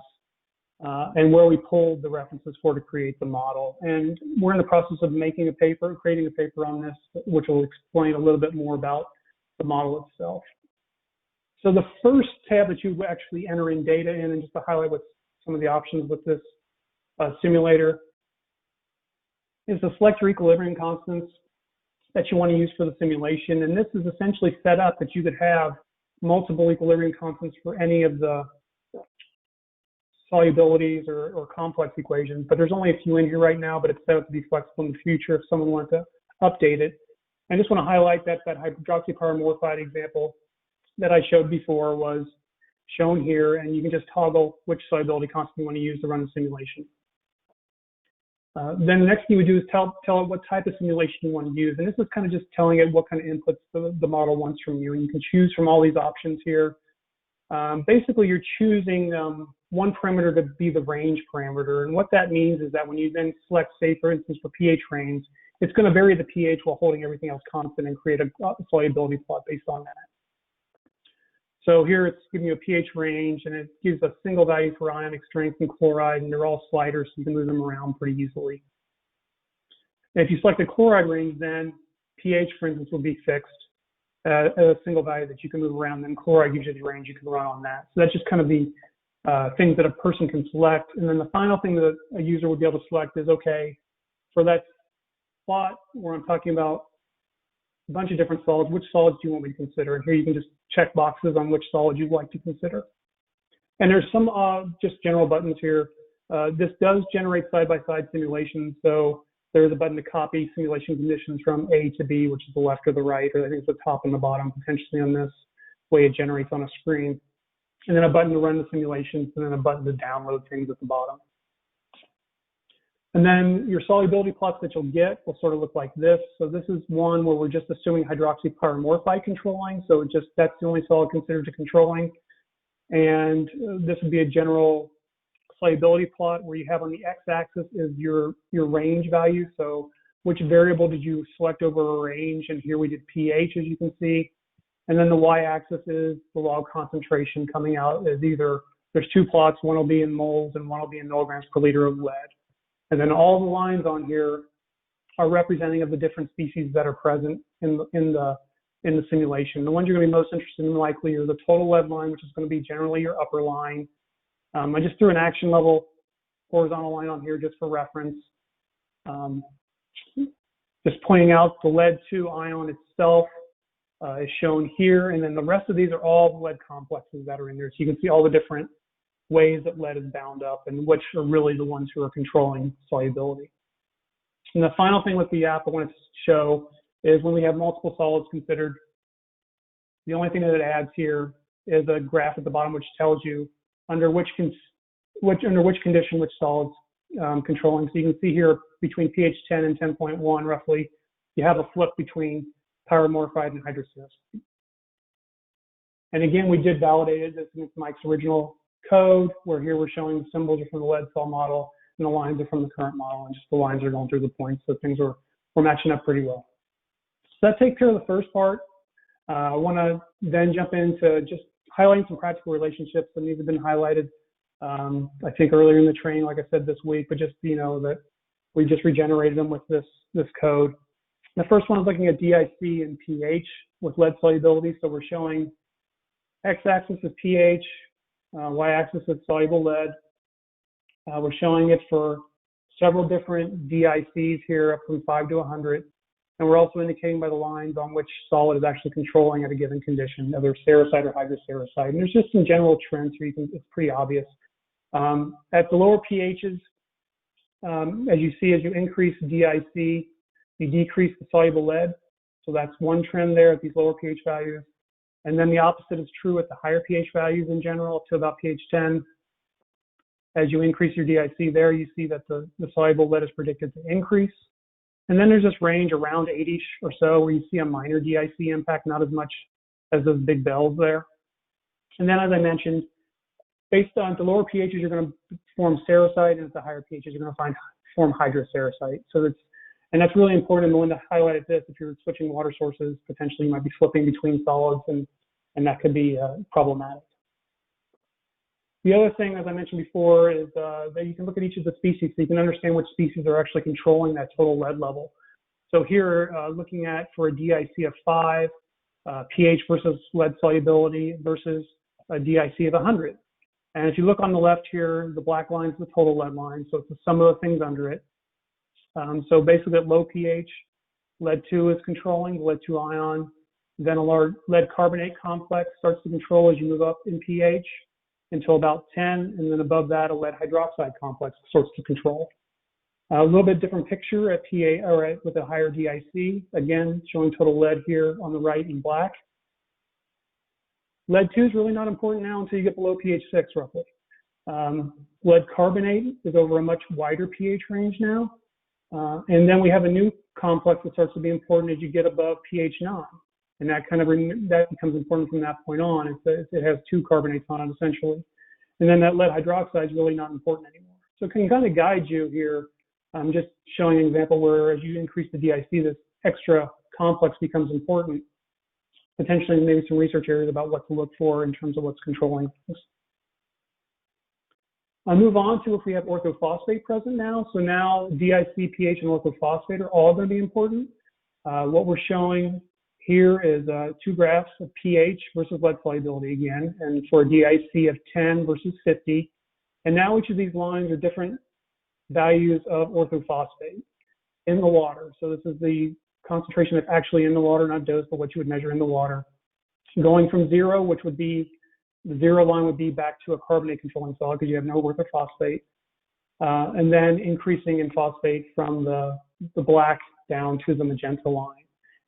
and where we pulled the references for to create the model. And we're in the process of creating a paper on this, which will explain a little bit more about the model itself. So the first tab that you actually enter in data in, and just to highlight what some of the options with this simulator, is to select your equilibrium constants that you want to use for the simulation. And this is essentially set up that you could have multiple equilibrium constants for any of the solubilities or complex equations, but there's only a few in here right now, but it's set up to be flexible in the future if someone wants to update it. I just want to highlight that hydroxypyramorphite example that I showed before was shown here, and you can just toggle which solubility constant you want to use to run the simulation. Then the next thing we do is tell it what type of simulation you want to use, and this is kind of just telling it what kind of inputs the model wants from you, and you can choose from all these options here. Basically, you're choosing one parameter to be the range parameter, and what that means is that when you then select, say, for instance, for pH range, it's going to vary the pH while holding everything else constant and create a solubility plot based on that. So here it's giving you a pH range, and it gives a single value for ionic strength and chloride, and they're all sliders, so you can move them around pretty easily. And if you select the chloride range, then pH, for instance, will be fixed at a single value that you can move around, then chloride gives you the range you can run on that. So that's just kind of the things that a person can select. And then the final thing that a user would be able to select is, okay, for that plot where I'm talking about a bunch of different solids, which solids do you want me to consider? And here you can just check boxes on which solid you'd like to consider. And there's some just general buttons here. This does generate side-by-side simulations. So there's a button to copy simulation conditions from A to B, which is the left or the right, or I think it's the top and the bottom potentially on this way it generates on a screen. And then a button to run the simulations, and then a button to download things at the bottom. And then your solubility plots that you'll get will sort of look like this. So this is one where we're just assuming hydroxypyramorphite controlling. So that's the only solid considered to controlling. And this would be a general solubility plot where you have on the x-axis is your range value. So which variable did you select over a range? And here we did pH, as you can see. And then the y-axis is the log concentration coming out as either, there's two plots, one will be in moles and one will be in milligrams per liter of lead. And then all the lines on here are representing of the different species that are present in the simulation. The ones you're going to be most interested in likely are the total lead line, which is going to be generally your upper line. I just threw an action level horizontal line on here just for reference. Just pointing out the lead-2 ion itself is shown here, and then the rest of these are all lead complexes that are in there. So you can see all the different ways that lead is bound up and which are really the ones who are controlling solubility. And the final thing with the app I wanted to show is when we have multiple solids considered, the only thing that it adds here is a graph at the bottom which tells you under which condition which solids controlling. So you can see here between pH 10 and 10.1 roughly, you have a flip between pyramorphite and hydroxypyramorphite. And again, we did validate it. This is Mike's original code, where here we're showing the symbols are from the lead cell model and the lines are from the current model, and just the lines are going through the points, so things were matching up pretty well. So that takes care of the first part. I want to then jump into just highlighting some practical relationships, and these have been highlighted I think earlier in the training, like I said this week, but just that we just regenerated them with this code. The first one is looking at DIC and pH with lead solubility. So we're showing x-axis is pH, y-axis is soluble lead. We're showing it for several different DICs here, up from 5 to 100. And we're also indicating by the lines on which solid is actually controlling at a given condition, whether sericide or hydrosericide. And there's just some general trends here. It's pretty obvious. At the lower pHs, as you see, as you increase DIC, you decrease the soluble lead. So that's one trend there at these lower pH values. And then the opposite is true at the higher pH values in general, up to about pH 10. As you increase your DIC there, you see that the soluble lead is predicted to increase. And then there's this range around 80 or so where you see a minor DIC impact, not as much as those big bells there. And then, as I mentioned, based on the lower pHs, you're going to form sericide, and at the higher pHs, you're going to form hydrosericide. So that's really important. And Melinda highlighted this. If you're switching water sources, potentially you might be flipping between solids, and that could be problematic. The other thing, as I mentioned before, is that you can look at each of the species so you can understand which species are actually controlling that total lead level. So here, looking at for a DIC of 5, pH versus lead solubility versus a DIC of 100. And if you look on the left here, the black line is the total lead line, so it's the sum of the things under it. So basically at low pH, lead 2 is controlling, the lead 2 ion. Then a large lead carbonate complex starts to control as you move up in pH until about 10, and then above that, a lead hydroxide complex starts to control. A little bit different picture at PA, or with a higher DIC, again, showing total lead here on the right in black. Lead 2 is really not important now until you get below pH 6, roughly. Lead carbonate is over a much wider pH range now. And then we have a new complex that starts to be important as you get above pH 9. And that becomes important from that point on. It has 2 carbonates on it, essentially. And then that lead hydroxide is really not important anymore. So it can kind of guide you here. I'm just showing an example where as you increase the DIC, this extra complex becomes important. Potentially maybe some research areas about what to look for in terms of what's controlling this. I'll move on to if we have orthophosphate present now. So now DIC, pH, and orthophosphate are all going to be important. What we're showing here is 2 graphs of pH versus lead solubility again, and for a DIC of 10 versus 50. And now each of these lines are different values of orthophosphate in the water. So this is the concentration that's actually in the water, not dose, but what you would measure in the water. Going from 0, which would be, the 0 line would be back to a carbonate controlling solid because you have no orthophosphate. And then increasing in phosphate from the black down to the magenta line.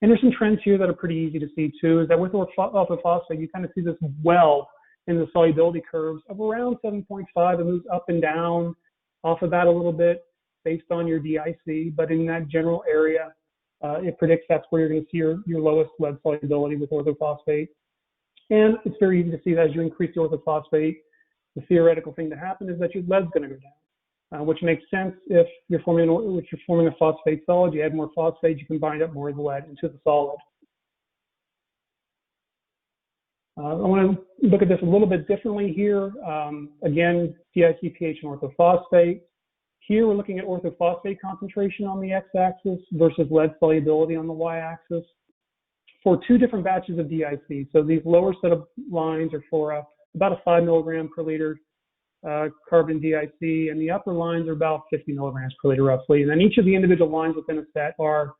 And there's some trends here that are pretty easy to see too, is that with orthophosphate, you kind of see this well in the solubility curves of around 7.5. It moves up and down off of that a little bit based on your DIC, but in that general area, it predicts that's where you're going to see your lowest lead solubility with orthophosphate. And it's very easy to see that as you increase the orthophosphate, the theoretical thing to happen is that your lead's going to go down, which makes sense if you're forming a phosphate solid. You add more phosphate, you can bind up more of the lead into the solid. I want to look at this a little bit differently here. Again, DIC, pH, and orthophosphate. Here we're looking at orthophosphate concentration on the x-axis versus lead solubility on the y-axis for 2 different batches of DIC. So these lower set of lines are for about a 5 milligram per liter carbon DIC, and the upper lines are about 50 milligrams per liter roughly. And then each of the individual lines within a set are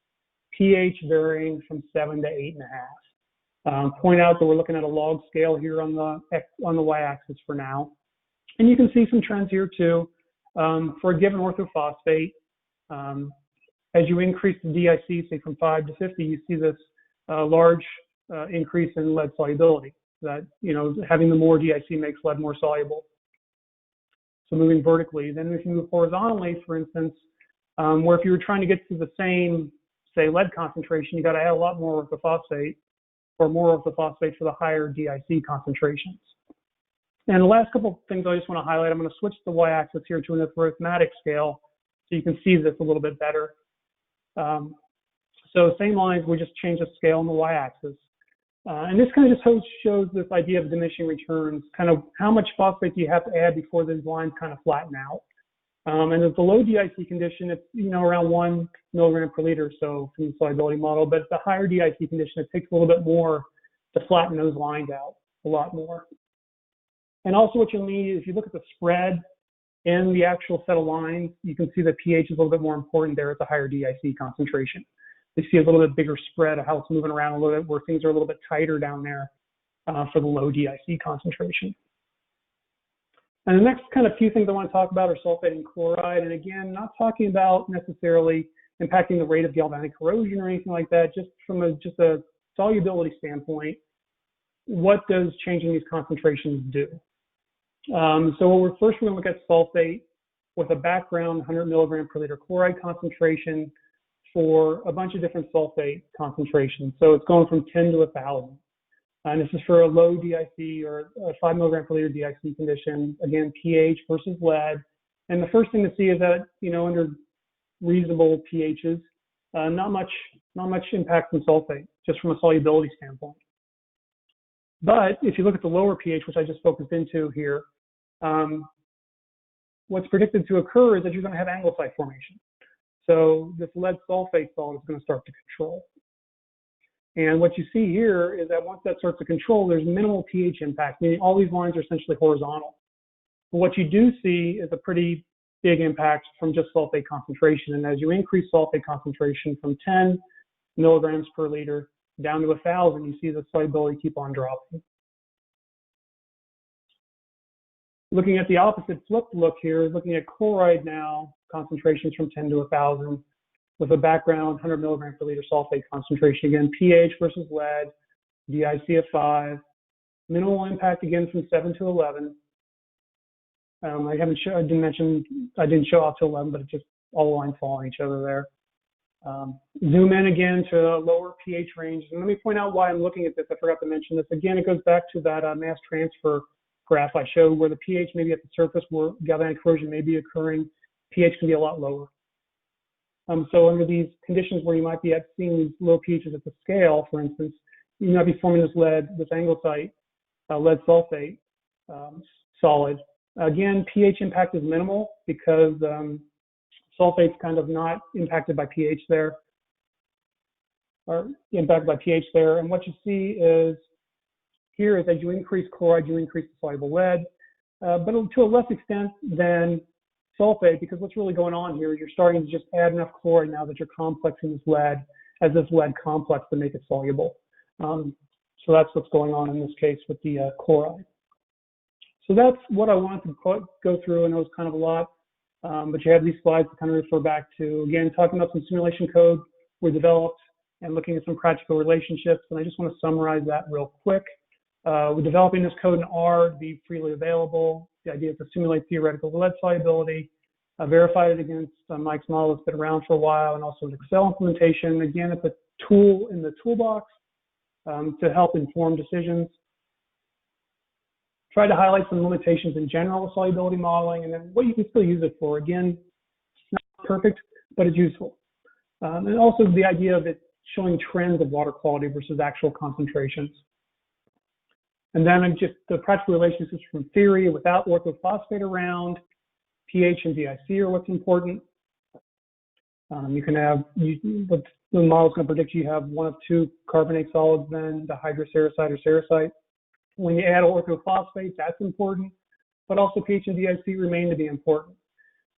pH varying from 7 to 8.5. Point out that we're looking at a log scale here on the y-axis for now. And you can see some trends here too. For a given orthophosphate, as you increase the DIC, say from 5 to 50, you see this large increase in lead solubility. That, having the more DIC makes lead more soluble. So moving vertically. Then if you move horizontally, for instance, where if you were trying to get to the same, say, lead concentration, you got to add a lot more orthophosphate, or more orthophosphate for the higher DIC concentrations. And the last couple of things I just want to highlight, I'm going to switch the y-axis here to an arithmetic scale so you can see this a little bit better. So same lines, we just change the scale on the y-axis. And this kind of just shows this idea of diminishing returns, kind of how much phosphate do you have to add before those lines kind of flatten out. And at the low DIC condition, it's around 1 milligram per liter or so from the solubility model. But at the higher DIC condition, it takes a little bit more to flatten those lines out, a lot more. And also what you'll need, if you look at the spread in the actual set of lines, you can see that pH is a little bit more important there at the higher DIC concentration. You see a little bit bigger spread of how it's moving around a little bit, where things are a little bit tighter down there for the low DIC concentration. And the next kind of few things I want to talk about are sulfate and chloride. And again, not talking about necessarily impacting the rate of galvanic corrosion or anything like that, just from a solubility standpoint, what does changing these concentrations do? So first we're going to look at sulfate with a background 100 milligram per liter chloride concentration for a bunch of different sulfate concentrations. So it's going from 10 to 1,000. And this is for a low DIC or a 5 milligram per liter DIC condition. Again, pH versus lead. And the first thing to see is that, under reasonable pHs, not much impact from sulfate, just from a solubility standpoint. But if you look at the lower pH, which I just focused into here, what's predicted to occur is that you're going to have anglesite formation. So this lead sulfate salt is going to start to control. And what you see here is that once that starts to control, there's minimal pH impact, meaning all these lines are essentially horizontal. But what you do see is a pretty big impact from just sulfate concentration. And as you increase sulfate concentration from 10 milligrams per liter down to 1,000, you see the solubility keep on dropping. Looking at the opposite flipped look here, looking at chloride now, concentrations from 10 to 1,000 with a background 100 milligram per liter sulfate concentration. Again, pH versus lead, DIC of 5, minimal impact again from 7 to 11. I didn't show out to 11, but it just all the lines fall on each other there. Zoom in again to a lower pH range. And let me point out why I'm looking at this. I forgot to mention this. Again, it goes back to that mass transfer graph I showed where the pH maybe at the surface where galvanic corrosion may be occurring, pH can be a lot lower. So under these conditions where you might be seeing these low pHs at the scale, for instance, you might be forming this anglesite, lead sulfate solid. Again, pH impact is minimal because sulfate's kind of not impacted by pH there, or impacted by pH there. And what you see is here is as you increase chloride, you increase the soluble lead, but to a less extent than sulfate, because what's really going on here is you're starting to just add enough chloride now that you're complexing this lead as this lead complex to make it soluble. So that's what's going on in this case with the chloride. So that's what I wanted to go through, and it was kind of a lot, but you have these slides to kind of refer back to. Again, talking about some simulation code we developed and looking at some practical relationships, and I just want to summarize that real quick. We're developing this code in R to be freely available. The idea is to simulate theoretical lead solubility, verify it against Mike's model that's been around for a while, and also an Excel implementation. Again, it's a tool in the toolbox to help inform decisions. Try to highlight some limitations in general with solubility modeling, and then what you can still use it for. Again, it's not perfect, but it's useful. And also the idea of it showing trends of water quality versus actual concentrations. And then just the practical relationships from theory without orthophosphate around, pH and DIC are what's important. You can have, the model's going to predict you have one of two carbonate solids, then the hydrocericite or cericite. When you add orthophosphate, that's important, but also pH and DIC remain to be important.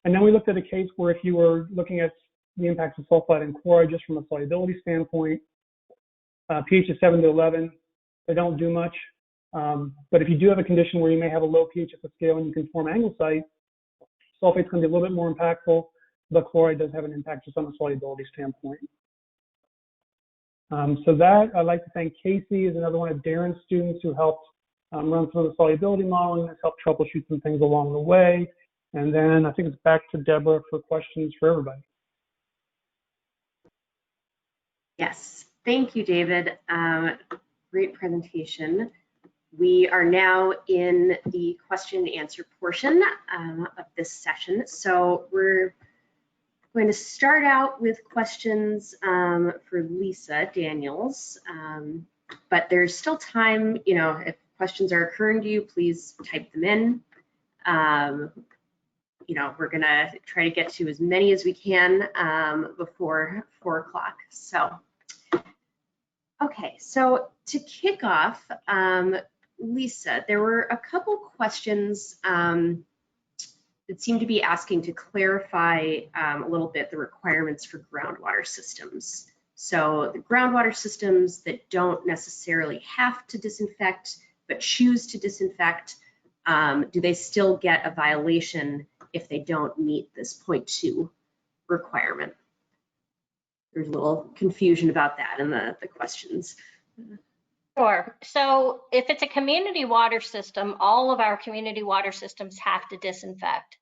And then we looked at a case where if you were looking at the impacts of sulfide and chloride just from a solubility standpoint, pH is 7 to 11, they don't do much. But if you do have a condition where you may have a low pH at the scale and you can form anglesite, sulfate's going to be a little bit more impactful, but chloride does have an impact just on a solubility standpoint. So that, I'd like to thank Casey, is another one of Darren's students who helped run some of the solubility modeling, has helped troubleshoot some things along the way. And then I think it's back to Deborah for questions for everybody. Yes, thank you, David. Great presentation. We are now in the question and answer portion of this session. So we're going to start out with questions for Lisa Daniels. But there's still time, you know, if questions are occurring to you, please type them in. You know, we're gonna try to get to as many as we can before 4 o'clock. So, okay, so to kick off, Lisa, there were a couple questions that seem to be asking to clarify a little bit the requirements for groundwater systems. So the groundwater systems that don't necessarily have to disinfect, but choose to disinfect, do they still get a violation if they don't meet this 0.2 requirement? There's a little confusion about that in the questions. Sure. So if it's a community water system, all of our community water systems have to disinfect.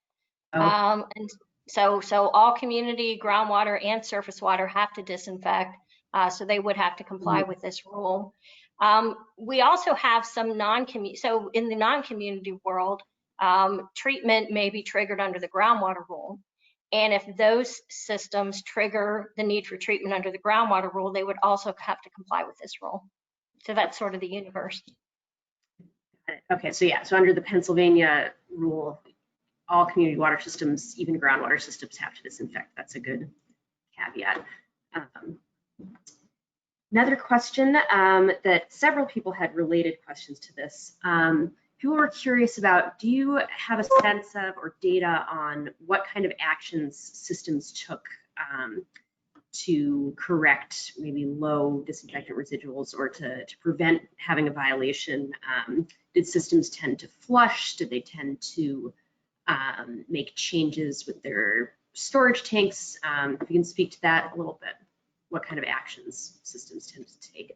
Oh. And so all community groundwater and surface water have to disinfect. So they would have to comply with this rule. We also have some so in the non-community world, treatment may be triggered under the groundwater rule. And if those systems trigger the need for treatment under the groundwater rule, they would also have to comply with this rule. So that's sort of the universe. Okay, so yeah, so under the Pennsylvania rule, all community water systems, even groundwater systems, have to disinfect. That's a good caveat. Another question that several people had related questions to this. People were curious about, do you have a sense of or data on what kind of actions systems took to correct maybe low disinfectant residuals or to prevent having a violation? Did systems tend to flush? Did they tend to make changes with their storage tanks? If you can speak to that a little bit, what kind of actions systems tend to take?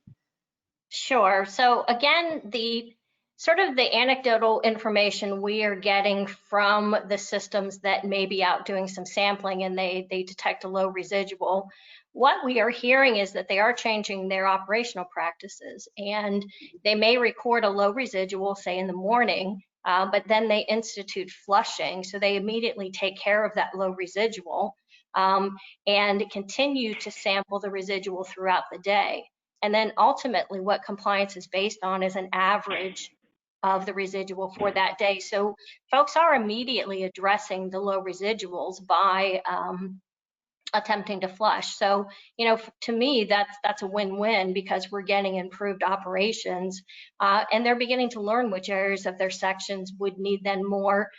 Sure. So again, the sort of the anecdotal information we are getting from the systems that may be out doing some sampling and they detect a low residual, what we are hearing is that they are changing their operational practices, and they may record a low residual, say in the morning, but then they institute flushing. So they immediately take care of that low residual and continue to sample the residual throughout the day. And then ultimately what compliance is based on is an average of the residual for that day. So folks are immediately addressing the low residuals by attempting to flush. So, you know, to me, that's a win-win, because we're getting improved operations and they're beginning to learn which areas of their sections would need then more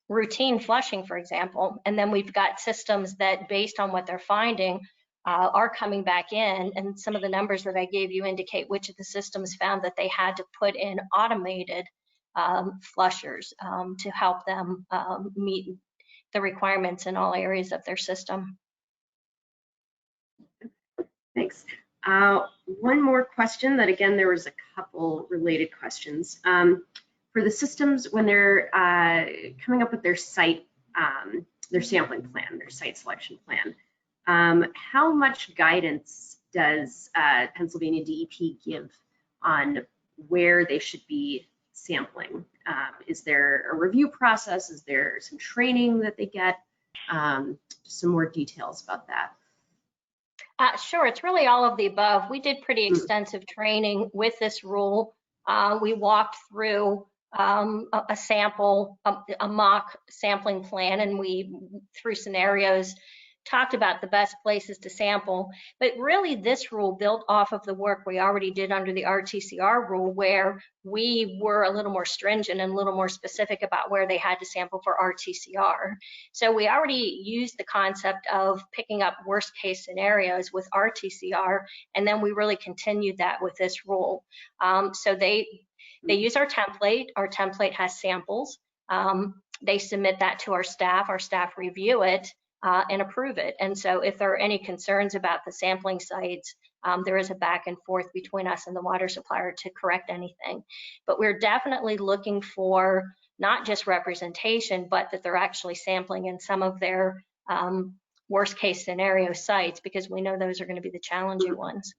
routine flushing, for example. And then we've got systems that, based on what they're finding, are coming back in, and some of the numbers that I gave you indicate which of the systems found that they had to put in automated flushers to help them meet the requirements in all areas of their system. Thanks. One more question that, again, there was a couple related questions. For the systems, when they're coming up with their site, their sampling plan, their site selection plan, how much guidance does Pennsylvania DEP give on where they should be sampling? Is there a review process? Is there some training that they get? Just some more details about that. Sure, it's really all of the above. We did pretty extensive training with this rule. We walked through a sample, a mock sampling plan, and we, through scenarios, talked about the best places to sample. But really this rule built off of the work we already did under the RTCR rule, where we were a little more stringent and a little more specific about where they had to sample for RTCR. So we already used the concept of picking up worst case scenarios with RTCR, and then we really continued that with this rule. So they use our template. Our template has samples. They submit that to our staff review it, and approve it. And so if there are any concerns about the sampling sites, there is a back and forth between us and the water supplier to correct anything. But we're definitely looking for not just representation, but that they're actually sampling in some of their worst case scenario sites, because we know those are going to be the challenging ones.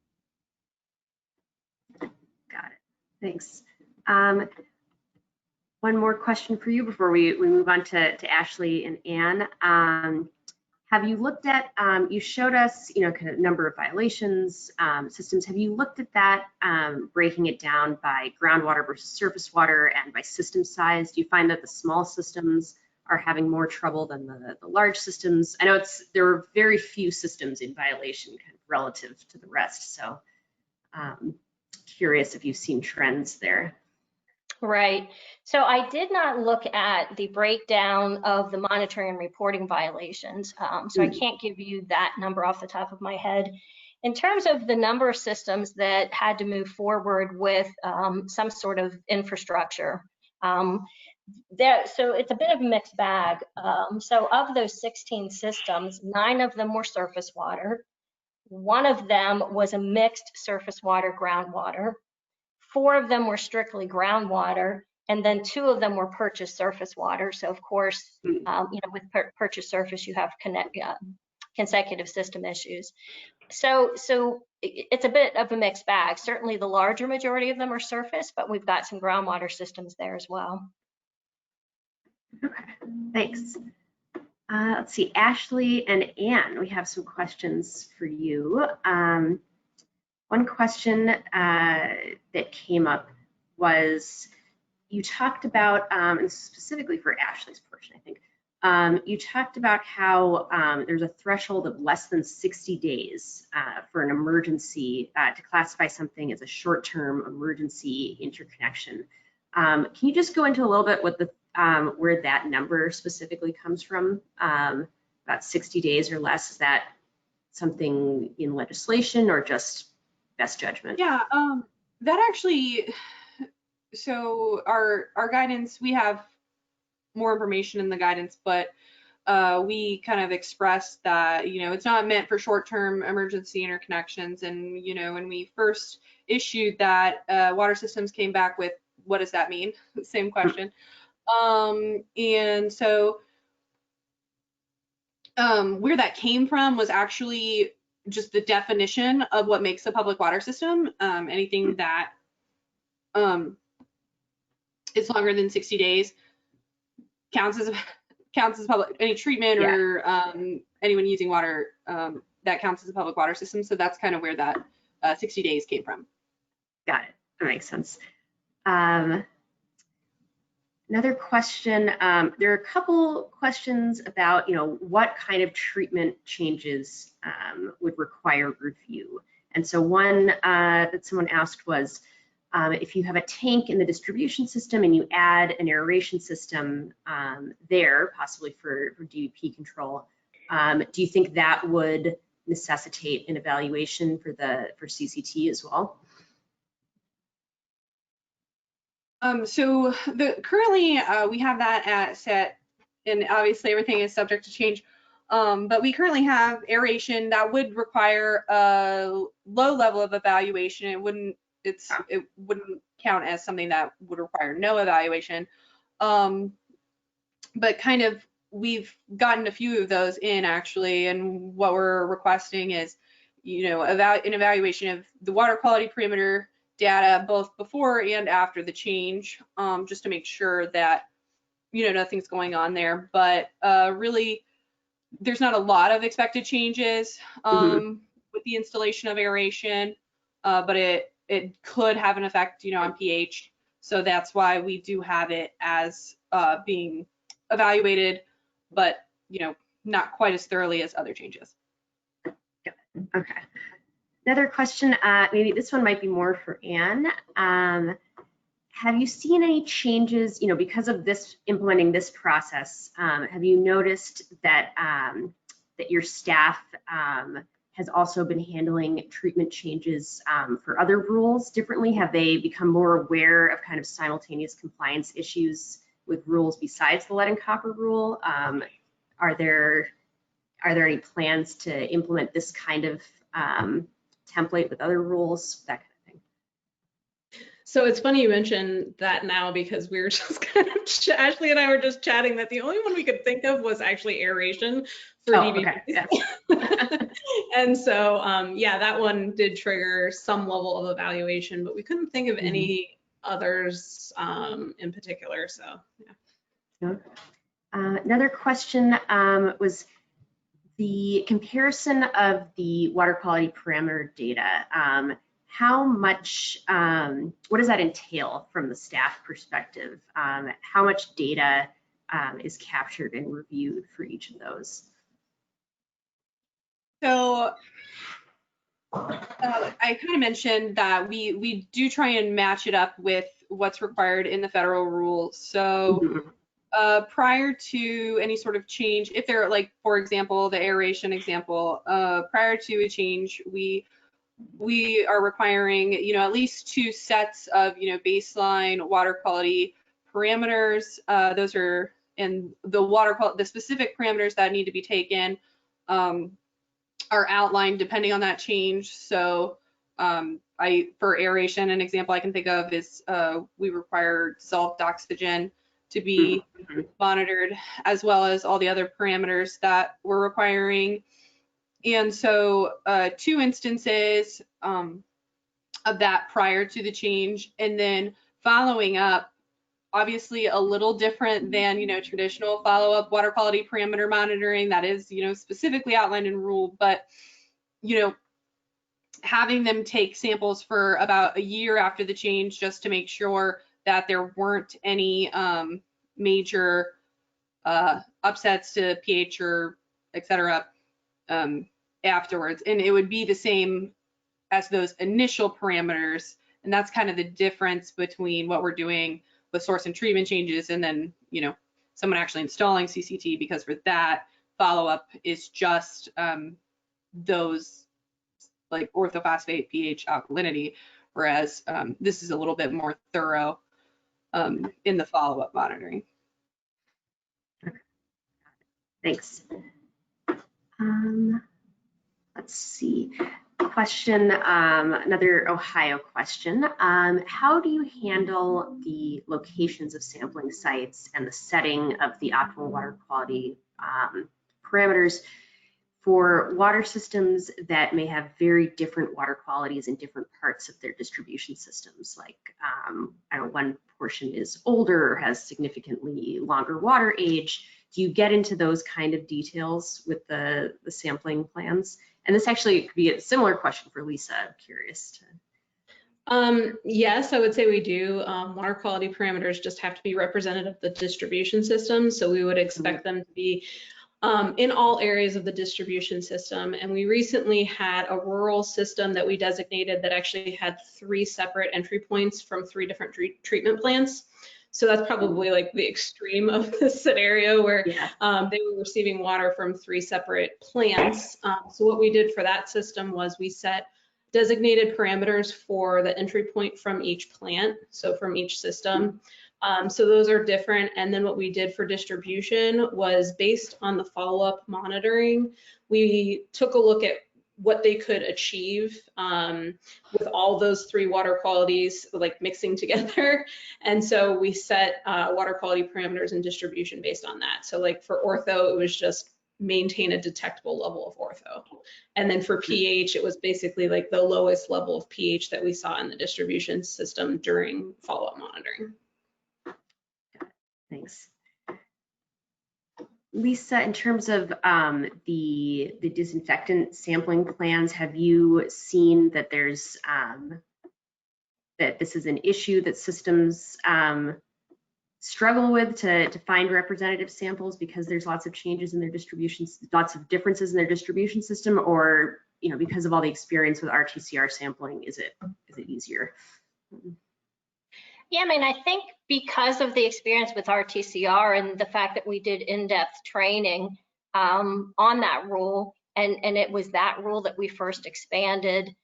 Got it. Thanks. One more question for you before we move on to Ashley and Anne. Have you looked at, you showed us, kind of number of violations, systems. Have you looked at that, breaking it down by groundwater versus surface water and by system size? Do you find that the small systems are having more trouble than the large systems? I know there are very few systems in violation kind of relative to the rest. So curious if you've seen trends there. Right. So I did not look at the breakdown of the monitoring and reporting violations. So I can't give you that number off the top of my head. In terms of the number of systems that had to move forward with some sort of infrastructure, so it's a bit of a mixed bag. So of those 16 systems, 9 of them were surface water. 1 of them was a mixed surface water groundwater. 4 of them were strictly groundwater, and then 2 of them were purchased surface water. So of course, with purchased surface, you have consecutive system issues. So it's a bit of a mixed bag. Certainly the larger majority of them are surface, but we've got some groundwater systems there as well. Okay, thanks. Let's see, Ashley and Anne, we have some questions for you. One question that came up was, you talked about, and specifically for Ashley's portion, I think, you talked about how there's a threshold of less than 60 days for an emergency to classify something as a short-term emergency interconnection. Can you just go into a little bit what where that number specifically comes from? About 60 days or less, is that something in legislation or just best judgment? Yeah, that actually, so our guidance, we have more information in the guidance, but we kind of expressed that, it's not meant for short-term emergency interconnections. And, when we first issued that, water systems came back with, what does that mean? Same question. And so where that came from was actually just the definition of what makes a public water system. Anything that is longer than 60 days counts as public, any treatment or anyone using water that counts as a public water system. So that's kind of where that 60 days came from. Got it. That makes sense. Another question, there are a couple questions about, what kind of treatment changes would require review. And so one that someone asked was, if you have a tank in the distribution system and you add an aeration system there, possibly for DEP control, do you think that would necessitate an evaluation for CCT as well? So currently we have that set, and obviously everything is subject to change. But we currently have aeration that would require a low level of evaluation. It wouldn't count as something that would require no evaluation. But kind of we've gotten a few of those in actually, and what we're requesting is, an evaluation of the water quality parameter data both before and after the change, just to make sure that nothing's going on there. But really, there's not a lot of expected changes with the installation of aeration, but it could have an effect, on pH. So that's why we do have it as being evaluated, but not quite as thoroughly as other changes. Okay. Another question, maybe this one might be more for Anne. Have you seen any changes, because of implementing this process? Have you noticed that that your staff has also been handling treatment changes for other rules differently? Have they become more aware of kind of simultaneous compliance issues with rules besides the lead and copper rule? Are there any plans to implement this kind of template with other rules, that kind of thing? So it's funny you mentioned that now, because we were just kind of, Ashley and I were just chatting that the only one we could think of was actually aeration for DBP. Okay. Yeah. And so, yeah, that one did trigger some level of evaluation, but we couldn't think of any others in particular, so yeah. Another question was, the comparison of the water quality parameter data, how much, what does that entail from the staff perspective? How much data is captured and reviewed for each of those? So I kind of mentioned that we do try and match it up with what's required in the federal rules. So prior to any sort of change, if they're like, for example, the aeration example, prior to a change, we are requiring, at least 2 sets of, baseline water quality parameters. Those are, and the specific parameters that need to be taken are outlined depending on that change. So for aeration, an example I can think of is we require dissolved oxygen to be monitored, as well as all the other parameters that we're requiring. And so 2 instances of that prior to the change, and then following up, obviously a little different than, traditional follow-up water quality parameter monitoring that is, specifically outlined in rule, but, having them take samples for about a year after the change just to make sure that there weren't any major upsets to pH or et cetera afterwards. And it would be the same as those initial parameters. And that's kind of the difference between what we're doing with source and treatment changes and then, someone actually installing CCT, because for that follow-up is just those like orthophosphate pH alkalinity, whereas this is a little bit more thorough in the follow-up monitoring. Thanks. Let's see. Question, another Ohio question. How do you handle the locations of sampling sites and the setting of the optimal water quality parameters for water systems that may have very different water qualities in different parts of their distribution systems? Like, I don't know, one portion is older or has significantly longer water age. Do you get into those kind of details with the sampling plans? And this actually could be a similar question for Lisa. I'm curious to. Yes, I would say we do. Water quality parameters just have to be representative of the distribution system. So we would expect them to be in all areas of the distribution system. And we recently had a rural system that we designated that actually had 3 separate entry points from 3 different treatment plants. So that's probably like the extreme of this scenario where they were receiving water from 3 separate plants. So what we did for that system was we set designated parameters for the entry point from each plant, so from each system. So those are different. And then what we did for distribution was based on the follow-up monitoring, we took a look at what they could achieve with all those 3 water qualities like mixing together. And so we set water quality parameters and distribution based on that. So like for ortho, it was just maintain a detectable level of ortho. And then for pH, it was basically like the lowest level of pH that we saw in the distribution system during follow-up monitoring. Thanks. Lisa, in terms of the disinfectant sampling plans, have you seen that there's that this is an issue that systems struggle with to find representative samples because there's lots of changes in their distribution, lots of differences in their distribution system, or because of all the experience with RTCR sampling, is it easier? Yeah, I mean, I think because of the experience with RTCR and the fact that we did in-depth training on that rule, and it was that rule that we first expanded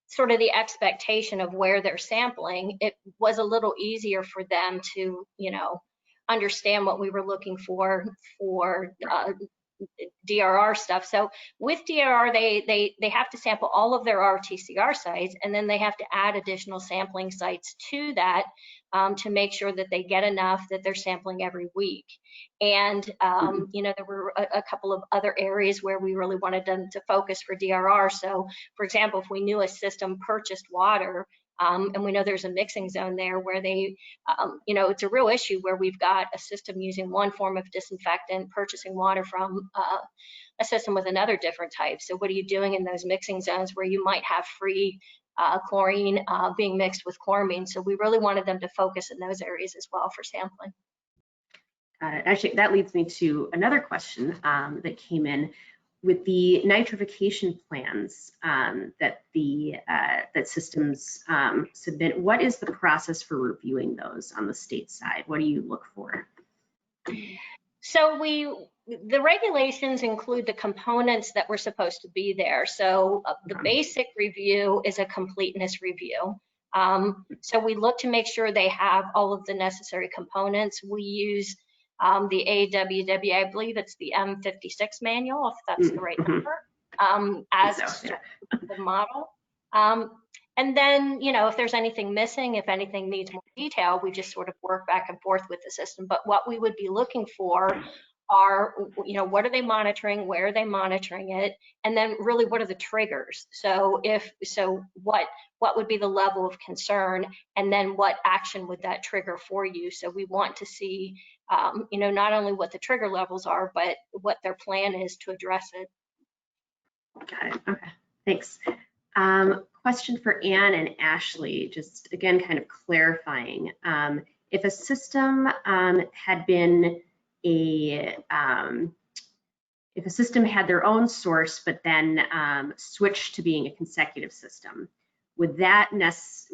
sort of the expectation of where they're sampling, it was a little easier for them to, understand what we were looking for DRR stuff. So with DRR, they have to sample all of their RTCR sites, and then they have to add additional sampling sites to that to make sure that they get enough, that they're sampling every week. And there were a couple of other areas where we really wanted them to focus for DRR. So for example, if we knew a system purchased water And we know there's a mixing zone there where they, it's a real issue where we've got a system using one form of disinfectant, purchasing water from a system with another different type. So what are you doing in those mixing zones where you might have free chlorine being mixed with chloramine? So we really wanted them to focus in those areas as well for sampling. Actually, that leads me to another question that came in. With the nitrification plans that systems submit, what is the process for reviewing those on the state side? What do you look for? So the regulations include the components that were supposed to be there. So the basic review is a completeness review. So we look to make sure they have all of the necessary components. We use the AWW, I believe it's the M56 manual, if that's the right number, as the model. And then, if there's anything missing, if anything needs more detail, we just sort of work back and forth with the system. But what we would be looking for are, what are they monitoring? Where are they monitoring it? And then really, what are the triggers? So what would be the level of concern? And then what action would that trigger for you? So we want to see, not only what the trigger levels are, but what their plan is to address it. Got it. Okay, thanks. Question for Anne and Ashley, just again, kind of clarifying. If a system had been if a system had their own source, but then switched to being a consecutive system, would that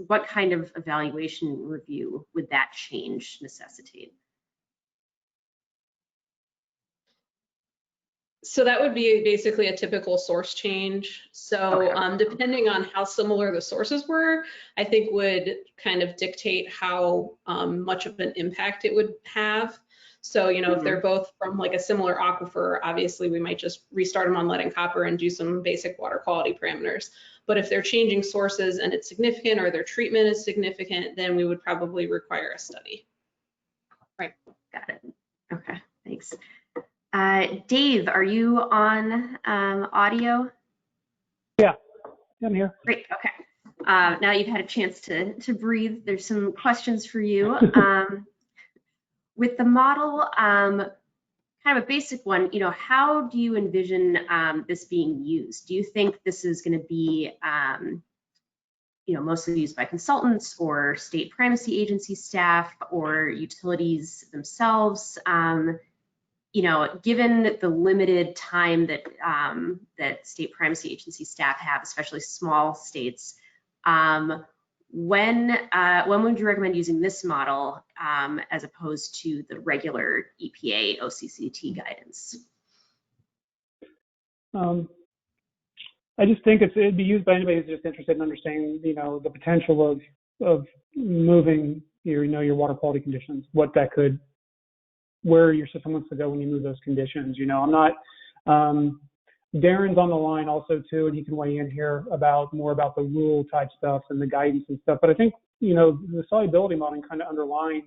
what kind of evaluation review would that change necessitate? So that would be basically a typical source change. So depending on how similar the sources were, I think would kind of dictate how much of an impact it would have. So, if they're both from like a similar aquifer, obviously we might just restart them on lead and copper and do some basic water quality parameters. But if they're changing sources and it's significant or their treatment is significant, then we would probably require a study. Right, got it. Okay, thanks. Dave, are you on audio? Yeah, I'm here. Great, okay. Now you've had a chance to breathe. There's some questions for you. With the model, kind of a basic one, how do you envision this being used? Do you think this is going to be, mostly used by consultants or state primacy agency staff or utilities themselves? Given the limited time that that state primacy agency staff have, especially small states, when would you recommend using this model as opposed to the regular EPA OCCT guidance? I just think it'd be used by anybody who's just interested in understanding, the potential of moving your water quality conditions, where your system wants to go when you move those conditions. I'm not. Darren's on the line also too, and he can weigh in here more about the rule type stuff and the guidance and stuff. But I think the solubility modeling kind of underlines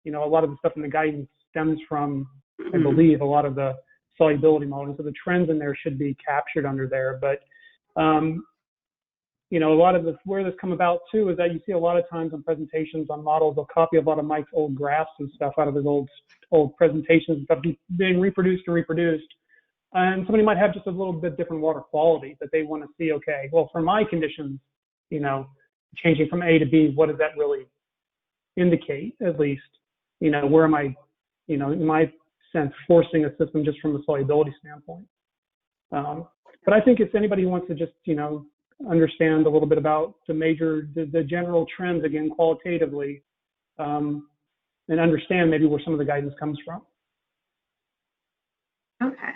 a lot of the stuff in the guidance stems from, I believe, a lot of the solubility modeling. So the trends in there should be captured under there. But a lot of where this come about too is that you see a lot of times in presentations on models, they'll copy a lot of Mike's old graphs and stuff out of his old presentations and stuff being reproduced. And somebody might have just a little bit different water quality that they want to see, okay, well, for my conditions, changing from A to B, what does that really indicate, at least? Where am I, in my sense, forcing a system just from a solubility standpoint? But I think if anybody wants to just, understand a little bit about the general trends, again, qualitatively, and understand maybe where some of the guidance comes from. Okay.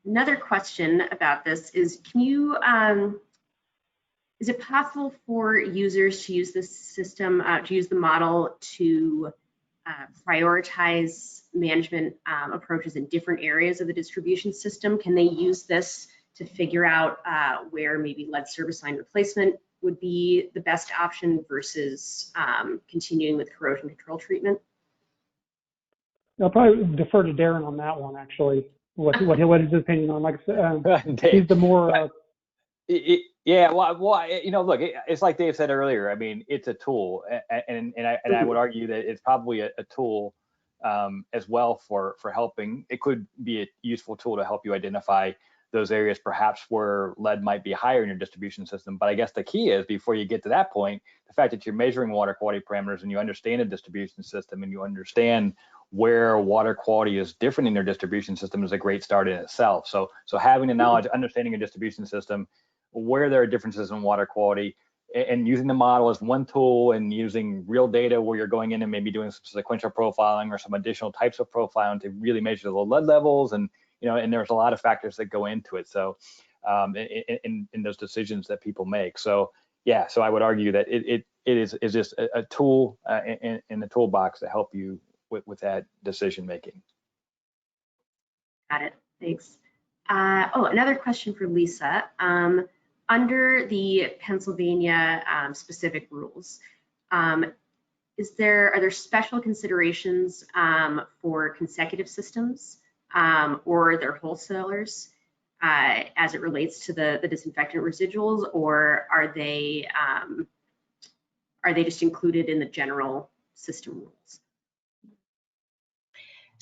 Another question about this is, is it possible for users to use this system, to use the model to prioritize management approaches in different areas of the distribution system? Can they use this to figure out where maybe lead service line replacement would be the best option versus continuing with corrosion control treatment? I'll probably defer to Darren on that one, actually. What is his opinion on? Like I said, he's the more. Yeah, well, you know, look, it's like Dave said earlier. I mean, it's a tool, and I would argue that it's probably a tool as well for helping. It could be a useful tool to help you identify those areas perhaps where lead might be higher in your distribution system. But I guess the key is, before you get to that point, the fact that you're measuring water quality parameters and you understand a distribution system and you understand where water quality is different in your distribution system is a great start in itself. So having the knowledge, understanding a distribution system, where there are differences in water quality, and using the model as one tool, and using real data where you're going in and maybe doing some sequential profiling or some additional types of profiling to really measure the lead levels. And you know, and there's a lot of factors that go into it. So in those decisions that people make. So yeah, so I would argue that it is just a tool in the toolbox to help you with that decision making. Got it. Thanks. Oh, another question for Lisa. Under the Pennsylvania specific rules, are there special considerations for consecutive systems or their wholesalers as it relates to the disinfectant residuals, or are they just included in the general system rules?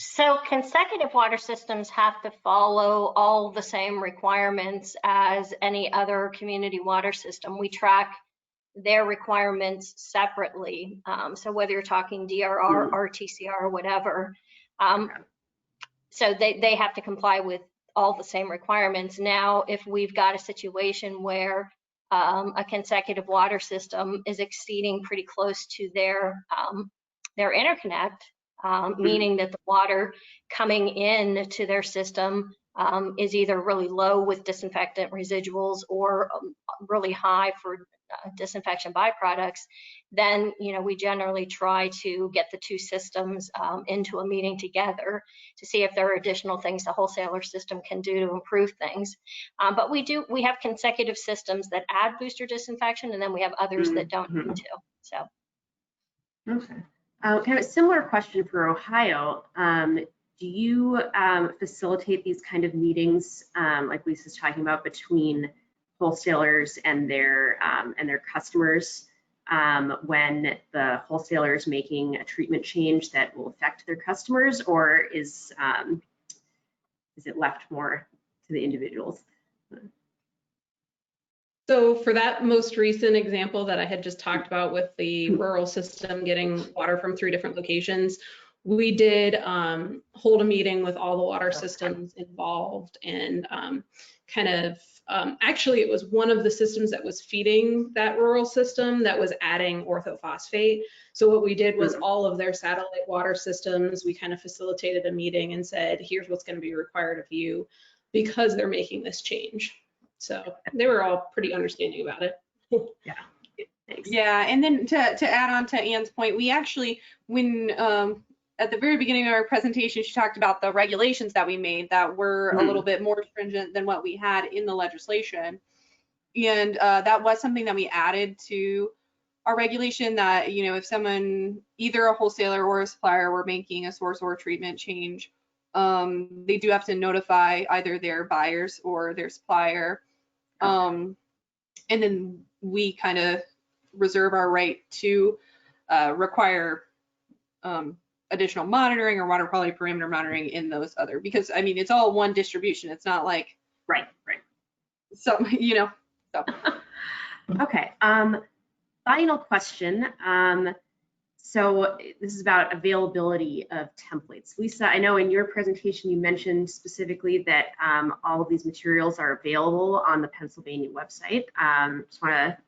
So consecutive water systems have to follow all the same requirements as any other community water system. We track their requirements separately. So whether you're talking DRR, RTCR, or whatever, so they have to comply with all the same requirements. Now, if we've got a situation where a consecutive water system is exceeding pretty close to their interconnect, meaning that the water coming in to their system is either really low with disinfectant residuals or really high for disinfection byproducts, then we generally try to get the two systems into a meeting together to see if there are additional things the wholesaler system can do to improve things. But we have consecutive systems that add booster disinfection, and then we have others that don't need to. So. Okay. Kind of a similar question for Ohio. Do you facilitate these kind of meetings, like Lisa's talking about, between wholesalers and their customers when the wholesaler is making a treatment change that will affect their customers, or is it left more to the individuals? So for that most recent example that I had just talked about with the rural system getting water from 3 different locations, we did hold a meeting with all the water systems involved, and actually it was one of the systems that was feeding that rural system that was adding orthophosphate. So what we did was all of their satellite water systems, we kind of facilitated a meeting and said, here's what's going to be required of you because they're making this change. So they were all pretty understanding about it. Yeah. Thanks. Yeah, and then to add on to Anne's point, we actually, when at the very beginning of our presentation, she talked about the regulations that we made that were a little bit more stringent than what we had in the legislation. And that was something that we added to our regulation, that, if someone, either a wholesaler or a supplier, were making a source or treatment change, they do have to notify either their buyers or their supplier. And then we kind of reserve our right to require additional monitoring or water quality parameter monitoring in those other, because I mean, it's all one distribution. It's not like, right. So, so. Okay. Final question. So this is about availability of templates. Lisa, I know in your presentation you mentioned specifically that all of these materials are available on the Pennsylvania website. Just want to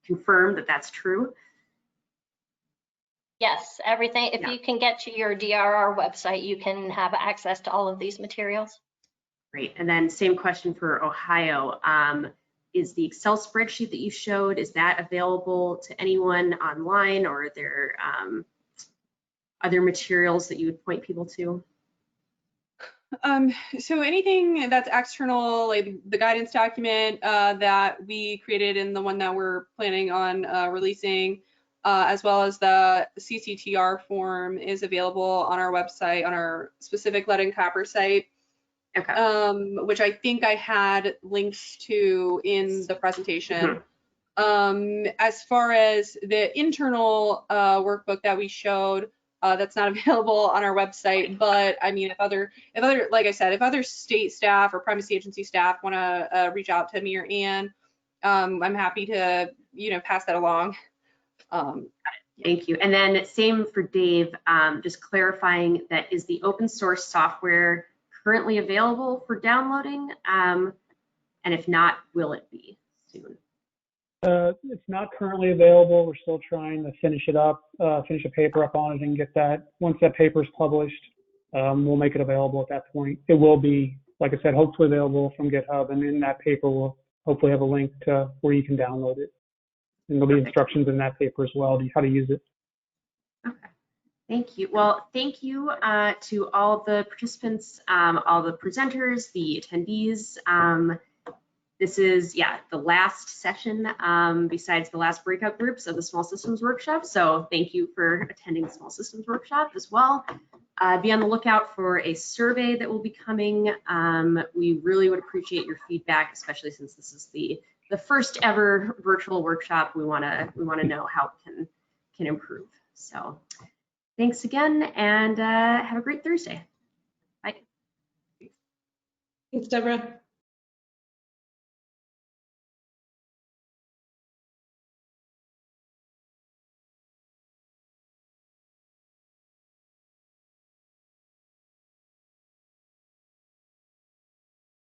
confirm that that's true. Yes, everything. If you can get to your DRR website, you can have access to all of these materials. Great. And then same question for Ohio. Is the Excel spreadsheet that you showed, is that available to anyone online, or are there other materials that you would point people to? So anything that's external, like the guidance document that we created and the one that we're planning on releasing, as well as the CCTR form, is available on our website, on our specific lead and copper site. Okay. which I think I had links to in the presentation. As far as the internal workbook that we showed, that's not available on our website, but I mean, if other, like I said, if other state staff or primacy agency staff want to reach out to me or Ann, I'm happy to, pass that along. Thank you. And then same for Dave, just clarifying that is the open source software currently available for downloading? And if not, will it be soon? It's not currently available. We're still trying to finish it up, finish a paper up on it and get that. Once that paper is published, we'll make it available at that point. It will be, like I said, hopefully available from GitHub, and in that paper we'll hopefully have a link to where you can download it. And there'll be instructions in that paper as well, how to use it. Okay, thank you. Well, thank you to all the participants, all the presenters, the attendees. This is, the last session besides the last breakout groups of the Small Systems Workshop. So thank you for attending the Small Systems Workshop as well. Be on the lookout for a survey that will be coming. We really would appreciate your feedback, especially since this is the first ever virtual workshop. We want to know how it can improve. So thanks again, and have a great Thursday. Bye. Thanks, Deborah.